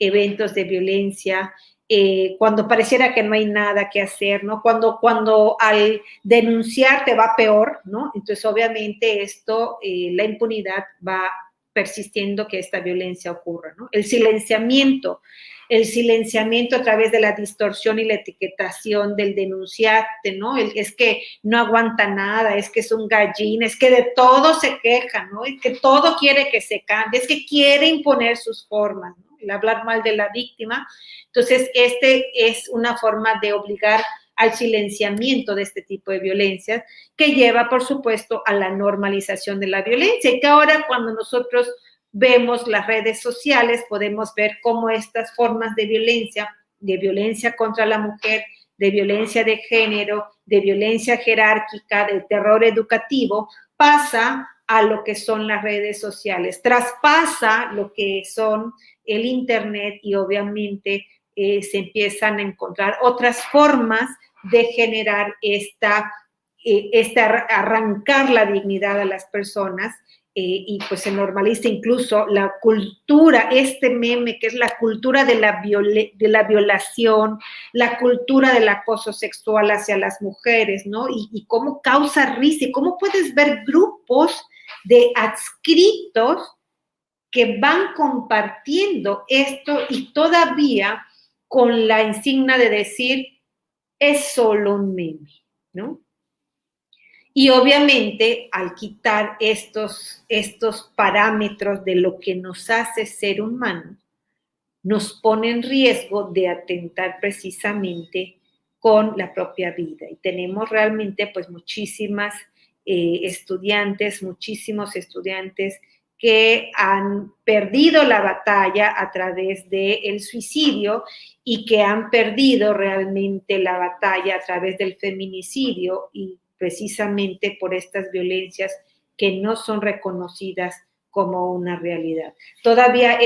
eventos de violencia, cuando pareciera que no hay nada que hacer, ¿no? Cuando al denunciar te va peor, ¿no? Entonces, obviamente, esto, la impunidad va persistiendo que esta violencia ocurra, ¿no? El silenciamiento a través de la distorsión y la etiquetación del denunciante, ¿no? Es que no aguanta nada, es que es un gallín, es que de todo se queja, ¿no? Es que todo quiere que se cambie, es que quiere imponer sus formas, ¿no? El hablar mal de la víctima. Entonces, es una forma de obligar al silenciamiento de este tipo de violencias, que lleva, por supuesto, a la normalización de la violencia, y que ahora cuando nosotros vemos las redes sociales, podemos ver cómo estas formas de violencia contra la mujer, de violencia de género, de violencia jerárquica, de terror educativo, pasa a lo que son las redes sociales, traspasa lo que son el Internet, y obviamente se empiezan a encontrar otras formas de generar arrancar la dignidad a las personas, y pues se normaliza incluso la cultura, este meme que es la cultura de la violación, la cultura del acoso sexual hacia las mujeres, ¿no? Y cómo causa risa, y cómo puedes ver grupos de adscritos que van compartiendo esto, y todavía con la insignia de decir, es solo un meme, ¿no? Y obviamente, al quitar estos parámetros de lo que nos hace ser humanos, nos pone en riesgo de atentar precisamente con la propia vida. Y tenemos realmente pues muchísimos estudiantes que han perdido la batalla a través del suicidio, y que han perdido realmente la batalla a través del feminicidio, y precisamente por estas violencias que no son reconocidas como una realidad. Todavía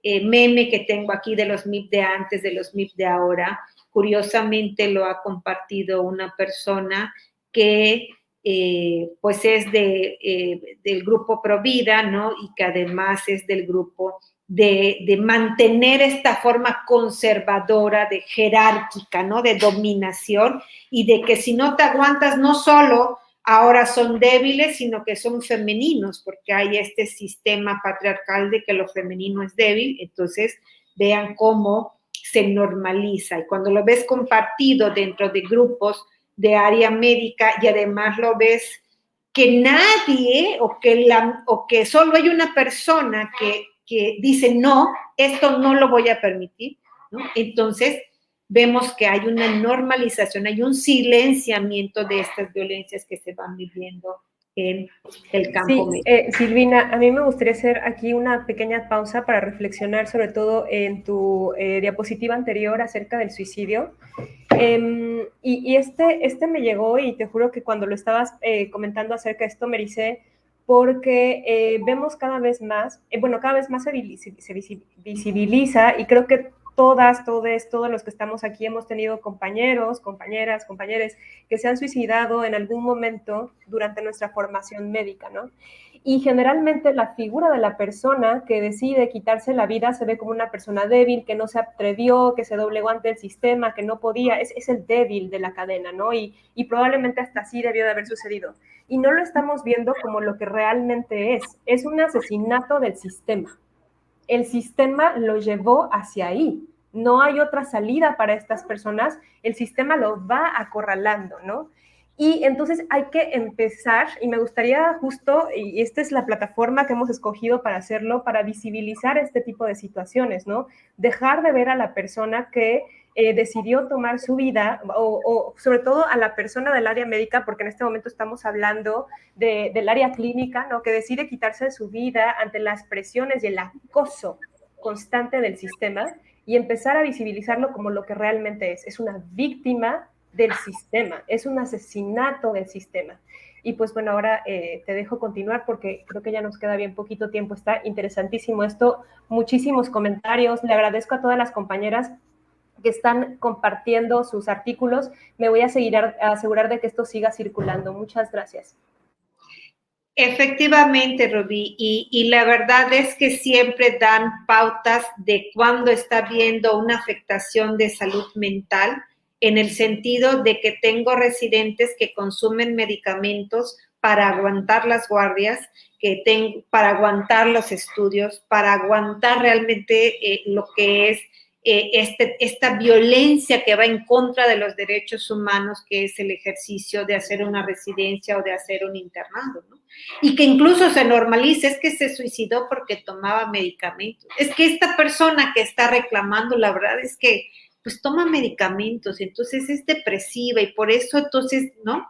meme que tengo aquí de los MIP de antes, de los MIP de ahora, curiosamente lo ha compartido una persona que pues es del grupo Provida, ¿no? Y que además es del grupo de mantener esta forma conservadora, de jerárquica, ¿no? De dominación, y de que si no te aguantas, no solo ahora son débiles, sino que son femeninos, porque hay este sistema patriarcal de que lo femenino es débil. Entonces, vean cómo se normaliza, y cuando lo ves compartido dentro de grupos de área médica, y además lo ves que nadie, o que solo hay una persona que dice, no, esto no lo voy a permitir, ¿no? Entonces, vemos que hay una normalización, hay un silenciamiento de estas violencias que se van viviendo en el campo médico. Silvina, a mí me gustaría hacer aquí una pequeña pausa para reflexionar sobre todo en tu diapositiva anterior acerca del suicidio. Y este me llegó, y te juro que cuando lo estabas comentando acerca de esto me ericé, porque vemos cada vez más se visibiliza, y creo que todos los que estamos aquí hemos tenido compañeros, compañeras, compañeros que se han suicidado en algún momento durante nuestra formación médica, ¿no? Y generalmente la figura de la persona que decide quitarse la vida se ve como una persona débil, que no se atrevió, que se doblegó ante el sistema, que no podía, es el débil de la cadena, ¿no? Y probablemente hasta así debió de haber sucedido. Y no lo estamos viendo como lo que realmente es un asesinato del sistema. El sistema lo llevó hacia ahí. No hay otra salida para estas personas. El sistema lo va acorralando, ¿no? Y entonces hay que empezar, y me gustaría justo, y esta es la plataforma que hemos escogido para hacerlo, para visibilizar este tipo de situaciones, ¿no? Dejar de ver a la persona que decidió tomar su vida, o sobre todo a la persona del área médica, porque en este momento estamos hablando del área clínica, ¿no? Que decide quitarse su vida ante las presiones y el acoso constante del sistema, y empezar a visibilizarlo como lo que realmente es una víctima del sistema, es un asesinato del sistema. Y pues bueno, ahora te dejo continuar porque creo que ya nos queda bien poquito tiempo. Está interesantísimo esto, muchísimos comentarios. Le agradezco a todas las compañeras que están compartiendo sus artículos. Me voy a asegurar de que esto siga circulando. Muchas gracias. Efectivamente, Rubí, y la verdad es que siempre dan pautas de cuándo está habiendo una afectación de salud mental, en el sentido de que tengo residentes que consumen medicamentos para aguantar las guardias, para aguantar los estudios, para aguantar realmente lo que es esta violencia que va en contra de los derechos humanos, que es el ejercicio de hacer una residencia o de hacer un internado, ¿no? Y que incluso se normalice, es que se suicidó porque tomaba medicamentos. Es que esta persona que está reclamando, la verdad es que pues toma medicamentos, entonces es depresiva y por eso entonces, ¿no?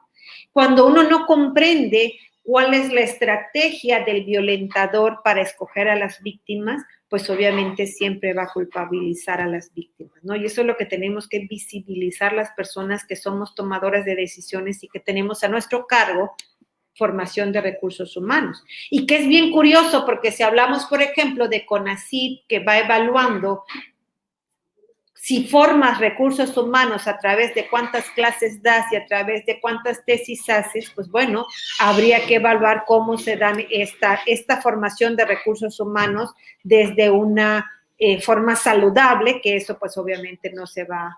Cuando uno no comprende cuál es la estrategia del violentador para escoger a las víctimas, pues obviamente siempre va a culpabilizar a las víctimas, ¿no? Y eso es lo que tenemos que visibilizar las personas que somos tomadoras de decisiones y que tenemos a nuestro cargo formación de recursos humanos. Y que es bien curioso porque si hablamos, por ejemplo, de CONACYT, que va evaluando si formas recursos humanos a través de cuántas clases das y a través de cuántas tesis haces, pues bueno, habría que evaluar cómo se dan esta formación de recursos humanos desde una forma saludable, que eso pues obviamente no se va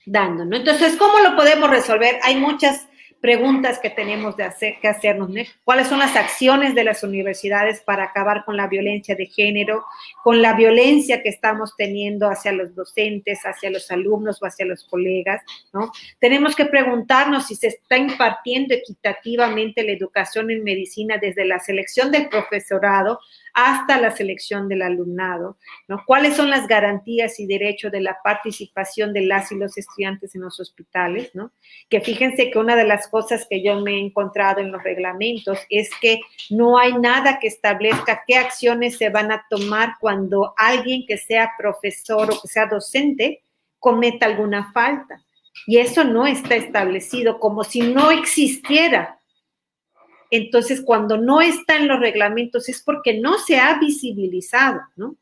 dando, ¿no? Entonces, ¿cómo lo podemos resolver? Hay muchas preguntas que tenemos que hacernos, ¿no? ¿Cuáles son las acciones de las universidades para acabar con la violencia de género, con la violencia que estamos teniendo hacia los docentes, hacia los alumnos o hacia los colegas, ¿no? Tenemos que preguntarnos si se está impartiendo equitativamente la educación en medicina desde la selección del profesorado hasta la selección del alumnado, ¿no? ¿Cuáles son las garantías y derechos de la participación de las y los estudiantes en los hospitales, ¿no? Que fíjense que una de las cosas que yo me he encontrado en los reglamentos es que no hay nada que establezca qué acciones se van a tomar cuando alguien que sea profesor o que sea docente cometa alguna falta. Y eso no está establecido, como si no existiera. Entonces, cuando no está en los reglamentos es porque no se ha visibilizado, ¿no?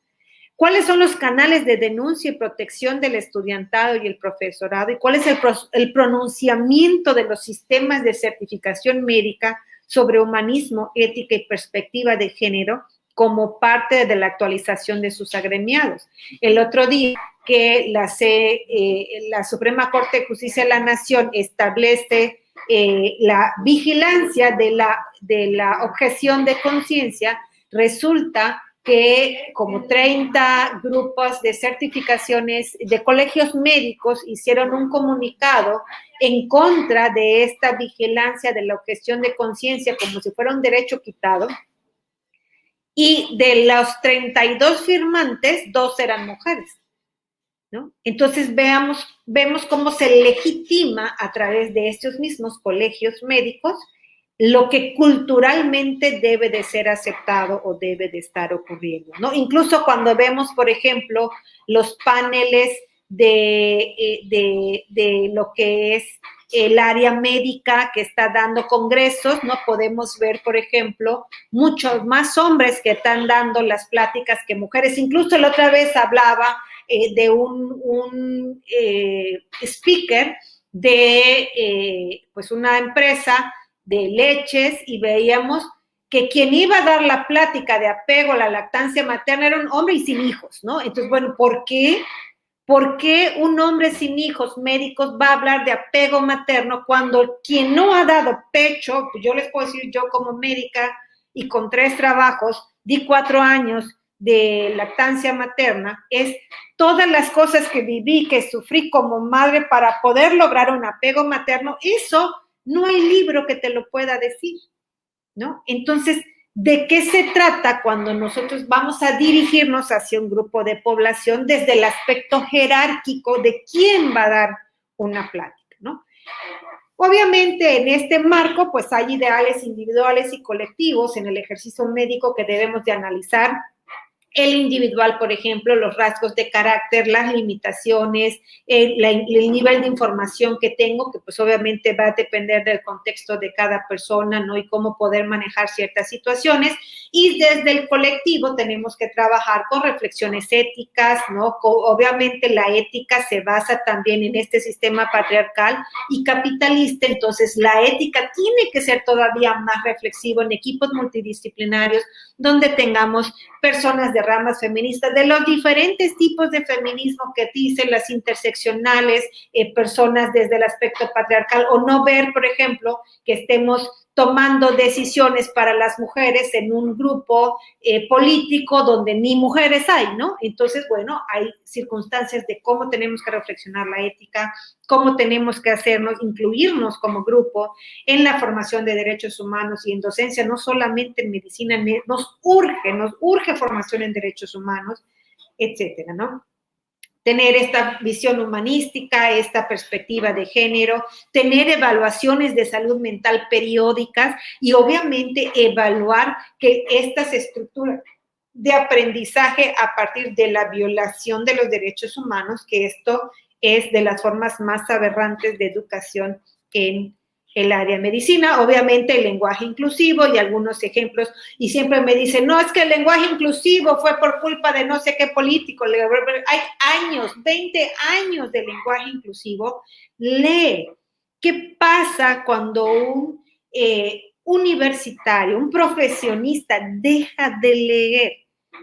¿Cuáles son los canales de denuncia y protección del estudiantado y el profesorado? ¿Y cuál es el pronunciamiento de los sistemas de certificación médica sobre humanismo, ética y perspectiva de género como parte de la actualización de sus agremiados? El otro día que la Suprema Corte de Justicia de la Nación establece la vigilancia de la objeción de conciencia, resulta que como 30 grupos de certificaciones de colegios médicos hicieron un comunicado en contra de esta vigilancia de la objeción de conciencia como si fuera un derecho quitado, y de los 32 firmantes, 2 eran mujeres, ¿no? Entonces vemos cómo se legitima a través de estos mismos colegios médicos lo que culturalmente debe de ser aceptado o debe de estar ocurriendo, ¿no? Incluso cuando vemos, por ejemplo, los paneles de lo que es el área médica que está dando congresos, ¿no? Podemos ver, por ejemplo, muchos más hombres que están dando las pláticas que mujeres. Incluso la otra vez hablaba de un speaker de pues una empresa de leches y veíamos que quien iba a dar la plática de apego a la lactancia materna era un hombre y sin hijos, ¿no? Entonces, bueno, ¿por qué? ¿Por qué un hombre sin hijos médicos va a hablar de apego materno cuando quien no ha dado pecho, pues yo les puedo decir, yo como médica y con 3 trabajos, di 4 años de lactancia materna, es todas las cosas que viví, que sufrí como madre para poder lograr un apego materno? Eso no hay libro que te lo pueda decir, ¿no? Entonces, ¿de qué se trata cuando nosotros vamos a dirigirnos hacia un grupo de población desde el aspecto jerárquico de quién va a dar una plática, ¿no? Obviamente, en este marco, pues hay ideales individuales y colectivos en el ejercicio médico que debemos de analizar. El individual, por ejemplo, los rasgos de carácter, las limitaciones, el nivel de información que tengo, que pues obviamente va a depender del contexto de cada persona, ¿no? Y cómo poder manejar ciertas situaciones. Y desde el colectivo tenemos que trabajar con reflexiones éticas, ¿no? Obviamente la ética se basa también en este sistema patriarcal y capitalista, entonces la ética tiene que ser todavía más reflexivo en equipos multidisciplinarios donde tengamos personas de de ramas feministas, de los diferentes tipos de feminismo que dicen las interseccionales, personas desde el aspecto patriarcal, o no ver, por ejemplo, que estemos tomando decisiones para las mujeres en un grupo político donde ni mujeres hay, ¿no? Entonces, bueno, hay circunstancias de cómo tenemos que reflexionar la ética, cómo tenemos que hacernos, incluirnos como grupo en la formación de derechos humanos y en docencia, no solamente en medicina, nos urge formación en derechos humanos, etcétera, ¿no? Tener esta visión humanística, esta perspectiva de género, tener evaluaciones de salud mental periódicas y obviamente evaluar que estas estructuras de aprendizaje a partir de la violación de los derechos humanos, que esto es de las formas más aberrantes de educación en el área de medicina, obviamente el lenguaje inclusivo y algunos ejemplos, y siempre me dicen, no, es que el lenguaje inclusivo fue por culpa de no sé qué político, hay años, 20 años de lenguaje inclusivo, lee, ¿qué pasa cuando un universitario, un profesionista deja de leer?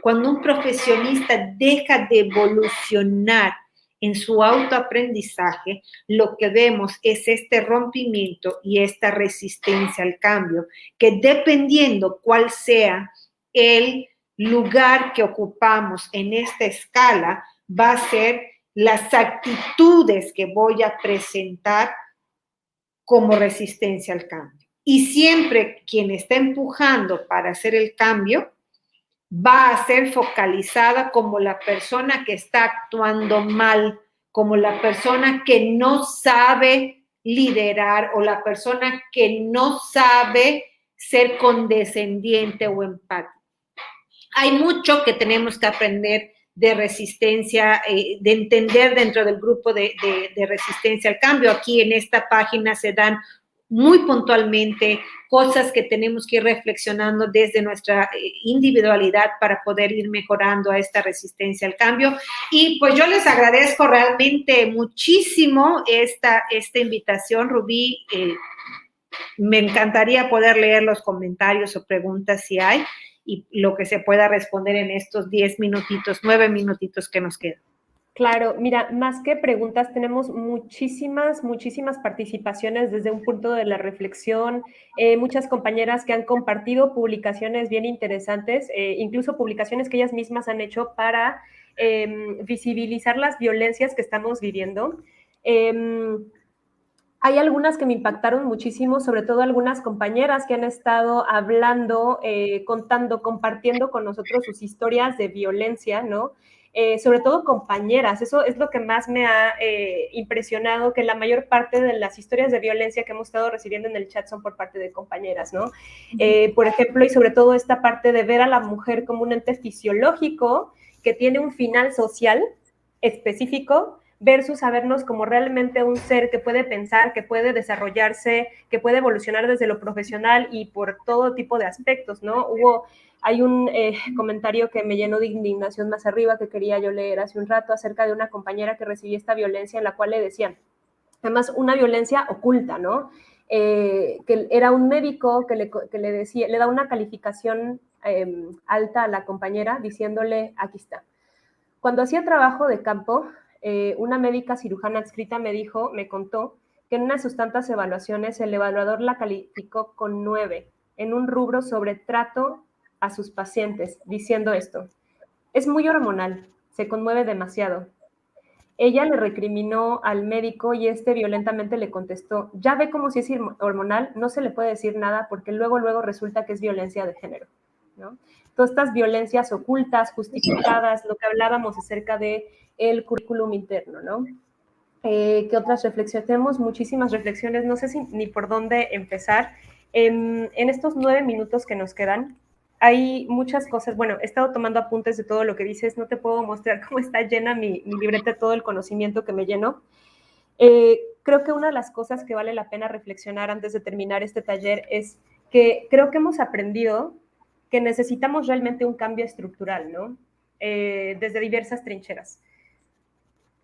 Cuando un profesionista deja de evolucionar en su autoaprendizaje, lo que vemos es este rompimiento y esta resistencia al cambio, que dependiendo cuál sea el lugar que ocupamos en esta escala, va a ser las actitudes que voy a presentar como resistencia al cambio. Y siempre quien está empujando para hacer el cambio va a ser focalizada como la persona que está actuando mal, como la persona que no sabe liderar o la persona que no sabe ser condescendiente o empático. Hay mucho que tenemos que aprender de resistencia, de entender dentro del grupo de resistencia al cambio. Aquí en esta página se dan muy puntualmente cosas que tenemos que ir reflexionando desde nuestra individualidad para poder ir mejorando a esta resistencia al cambio. Y pues yo les agradezco realmente muchísimo esta invitación, Rubí. Me encantaría poder leer los comentarios o preguntas si hay y lo que se pueda responder en estos 10 minutitos, 9 minutitos que nos quedan. Claro, mira, más que preguntas, tenemos muchísimas participaciones desde un punto de la reflexión, muchas compañeras que han compartido publicaciones bien interesantes, incluso publicaciones que ellas mismas han hecho para visibilizar las violencias que estamos viviendo. Hay algunas que me impactaron muchísimo, sobre todo algunas compañeras que han estado hablando, contando, compartiendo con nosotros sus historias de violencia, ¿no? Sobre todo compañeras, eso es lo que más me ha impresionado, que la mayor parte de las historias de violencia que hemos estado recibiendo en el chat son por parte de compañeras, ¿no? Por ejemplo, y sobre todo esta parte de ver a la mujer como un ente fisiológico que tiene un final social específico, versus sabernos como realmente un ser que puede pensar, que puede desarrollarse, que puede evolucionar desde lo profesional y por todo tipo de aspectos, ¿no? Hay un comentario que me llenó de indignación más arriba que quería yo leer hace un rato acerca de una compañera que recibió esta violencia en la cual le decían, además una violencia oculta, ¿no? Que era un médico que le decía, le da una calificación alta a la compañera diciéndole, aquí está. Cuando hacía trabajo de campo, una médica cirujana adscrita me contó que en una de sus tantas evaluaciones el evaluador la calificó con 9 en un rubro sobre trato a sus pacientes, diciendo esto: es muy hormonal, se conmueve demasiado. Ella le recriminó al médico y este violentamente le contestó, ya ve cómo si es hormonal, no se le puede decir nada porque luego resulta que es violencia de género, ¿no? Todas estas violencias ocultas, justificadas, lo que hablábamos acerca de el currículum interno, ¿no? ¿Qué otras reflexiones? Tenemos muchísimas reflexiones, no sé ni por dónde empezar. En estos 9 minutos que nos quedan, hay muchas cosas. Bueno, he estado tomando apuntes de todo lo que dices, no te puedo mostrar cómo está llena mi libreta de todo el conocimiento que me lleno. Creo que una de las cosas que vale la pena reflexionar antes de terminar este taller es que creo que hemos aprendido que necesitamos realmente un cambio estructural, ¿no? Desde diversas trincheras.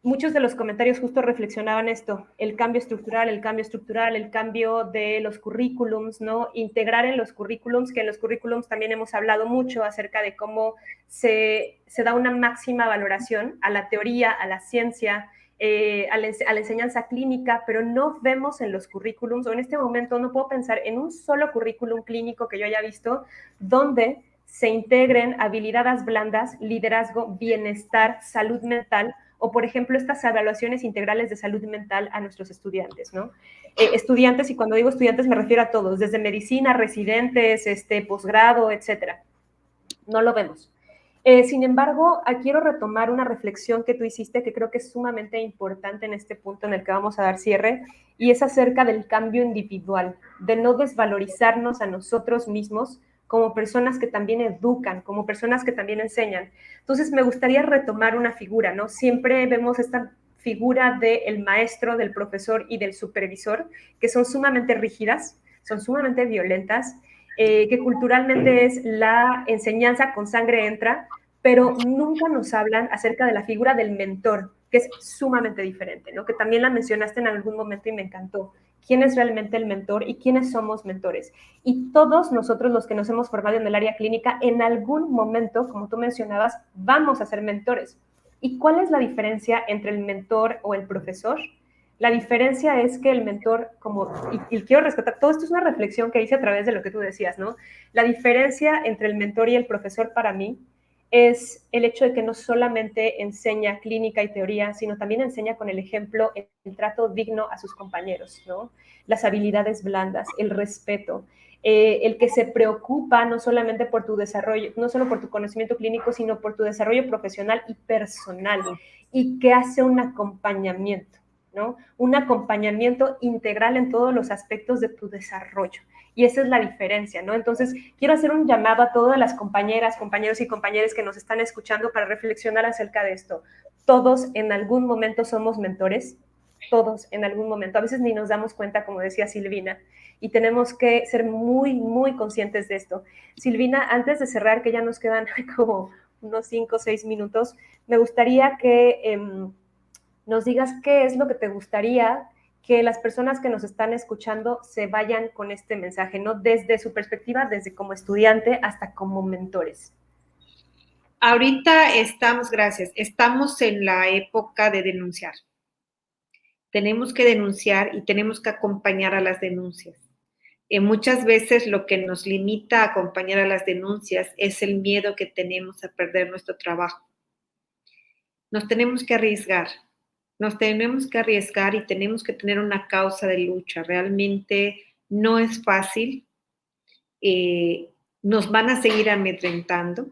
muchos de los comentarios justo reflexionaban esto, el cambio estructural, el cambio de los currículums, ¿no? Integrar en los currículums, que en los currículums también hemos hablado mucho acerca de cómo se da una máxima valoración a la teoría, a la ciencia, a la enseñanza clínica, pero no vemos en los currículums, o en este momento no puedo pensar en un solo currículum clínico que yo haya visto, donde se integren habilidades blandas, liderazgo, bienestar, salud mental, o por ejemplo estas evaluaciones integrales de salud mental a nuestros estudiantes, ¿no? Estudiantes, y cuando digo estudiantes me refiero a todos, desde medicina, residentes, posgrado, etcétera. No lo vemos. Sin embargo, quiero retomar una reflexión que tú hiciste que creo que es sumamente importante en este punto en el que vamos a dar cierre, y es acerca del cambio individual, de no desvalorizarnos a nosotros mismos como personas que también educan, como personas que también enseñan. Entonces, me gustaría retomar una figura, ¿no? Siempre vemos esta figura del maestro, del profesor y del supervisor, que son sumamente rígidas, son sumamente violentas, que culturalmente es la enseñanza con sangre entra, pero nunca nos hablan acerca de la figura del mentor, que es sumamente diferente, ¿no? Que también la mencionaste en algún momento y me encantó. ¿Quién es realmente el mentor y quiénes somos mentores? Y todos nosotros los que nos hemos formado en el área clínica, en algún momento, como tú mencionabas, vamos a ser mentores. ¿Y cuál es la diferencia entre el mentor o el profesor? La diferencia es que el mentor, y quiero rescatar, todo esto es una reflexión que hice a través de lo que tú decías, ¿no? La diferencia entre el mentor y el profesor para mí es el hecho de que no solamente enseña clínica y teoría, sino también enseña con el ejemplo el trato digno a sus compañeros, ¿no? Las habilidades blandas, el respeto, el que se preocupa no solamente por tu desarrollo, no solo por tu conocimiento clínico, sino por tu desarrollo profesional y personal, y que hace un acompañamiento, ¿no? Un acompañamiento integral en todos los aspectos de tu desarrollo. Y esa es la diferencia, ¿no? Entonces, quiero hacer un llamado a todas las compañeras, compañeros y compañeras que nos están escuchando para reflexionar acerca de esto. Todos en algún momento somos mentores, todos en algún momento. A veces ni nos damos cuenta, como decía Silvina, y tenemos que ser muy, muy conscientes de esto. Silvina, antes de cerrar, que ya nos quedan como unos 5 o 6 minutos, me gustaría que nos digas qué es lo que te gustaría que las personas que nos están escuchando se vayan con este mensaje, ¿no? Desde su perspectiva, desde como estudiante hasta como mentores. Ahorita estamos en la época de denunciar. Tenemos que denunciar y tenemos que acompañar a las denuncias. Muchas veces lo que nos limita a acompañar a las denuncias es el miedo que tenemos a perder nuestro trabajo. Nos tenemos que arriesgar y tenemos que tener una causa de lucha. Realmente no es fácil. Nos van a seguir amedrentando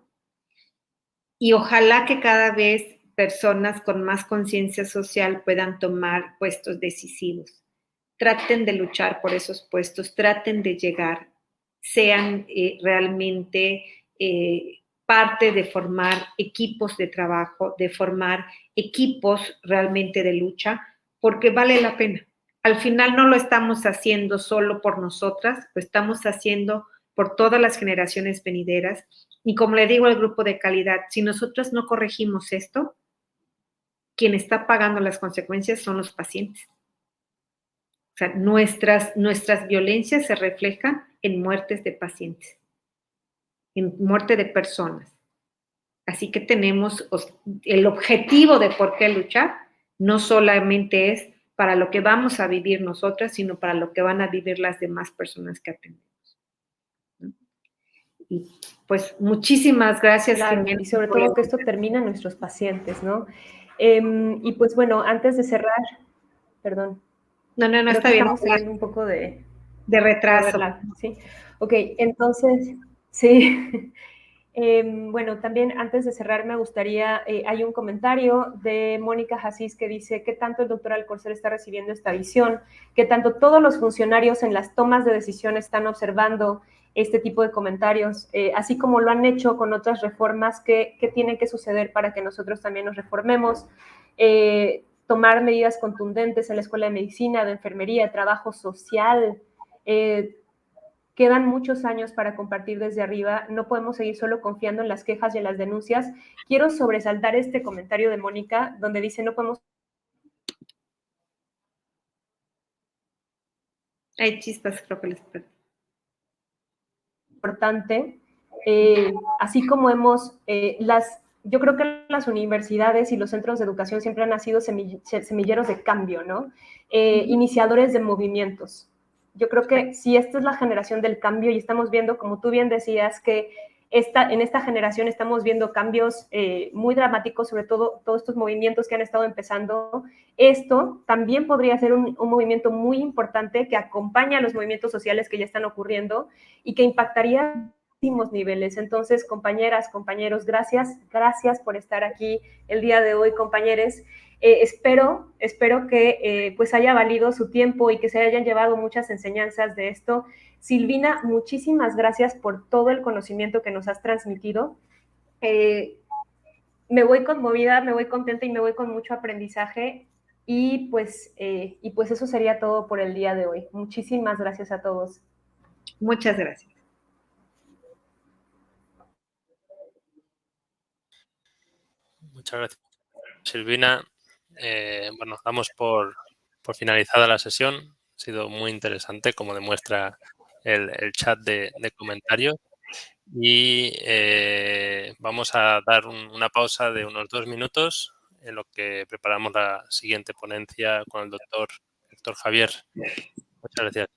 y ojalá que cada vez personas con más conciencia social puedan tomar puestos decisivos. Traten de luchar por esos puestos, traten de llegar, sean realmente parte de formar equipos de trabajo, de formar equipos realmente de lucha, porque vale la pena. Al final no lo estamos haciendo solo por nosotras, lo estamos haciendo por todas las generaciones venideras. Y como le digo al grupo de calidad, si nosotros no corregimos esto, quien está pagando las consecuencias son los pacientes. O sea, nuestras violencias se reflejan en muertes de pacientes, en muerte de personas. Así que tenemos el objetivo de por qué luchar, no solamente es para lo que vamos a vivir nosotras, sino para lo que van a vivir las demás personas que atendemos. Y pues muchísimas gracias, claro, Jimena. Y sobre todo que esto termina en nuestros pacientes, ¿no? Y pues bueno, antes de cerrar, perdón. No, está bien. Estamos teniendo un poco de retraso. ¿sí? Ok, entonces, sí. Bueno, también antes de cerrar me gustaría, hay un comentario de Mónica Jasís que dice ¿qué tanto el doctor Alcorcer está recibiendo esta visión? ¿Qué tanto todos los funcionarios en las tomas de decisión están observando este tipo de comentarios? Así como lo han hecho con otras reformas, ¿qué tiene que suceder para que nosotros también nos reformemos? Tomar medidas contundentes en la escuela de medicina, de enfermería, de trabajo social. Quedan muchos años para compartir desde arriba, no podemos seguir solo confiando en las quejas y en las denuncias. Quiero sobresaltar este comentario de Mónica, donde dice no podemos Hay chispas, creo que les perdí. Importante, así como yo creo que las universidades y los centros de educación siempre han sido semilleros de cambio, ¿no? Iniciadores de movimientos. Yo creo que si esta es la generación del cambio y estamos viendo, como tú bien decías, que en esta generación estamos viendo cambios muy dramáticos, sobre todo todos estos movimientos que han estado empezando. Esto también podría ser un movimiento muy importante que acompaña a los movimientos sociales que ya están ocurriendo y que impactaría niveles. Entonces, compañeras, compañeros, gracias por estar aquí el día de hoy, compañeros. Espero que pues haya valido su tiempo y que se hayan llevado muchas enseñanzas de esto. Silvina, muchísimas gracias por todo el conocimiento que nos has transmitido. Me voy conmovida, me voy contenta y me voy con mucho aprendizaje. Y pues eso sería todo por el día de hoy. Muchísimas gracias a todos. Muchas gracias. Muchas gracias, Silvina. Bueno, damos por finalizada la sesión. Ha sido muy interesante, como demuestra el chat de comentarios. Y vamos a dar una pausa de unos 2 minutos en lo que preparamos la siguiente ponencia con el doctor Héctor Javier. Muchas gracias.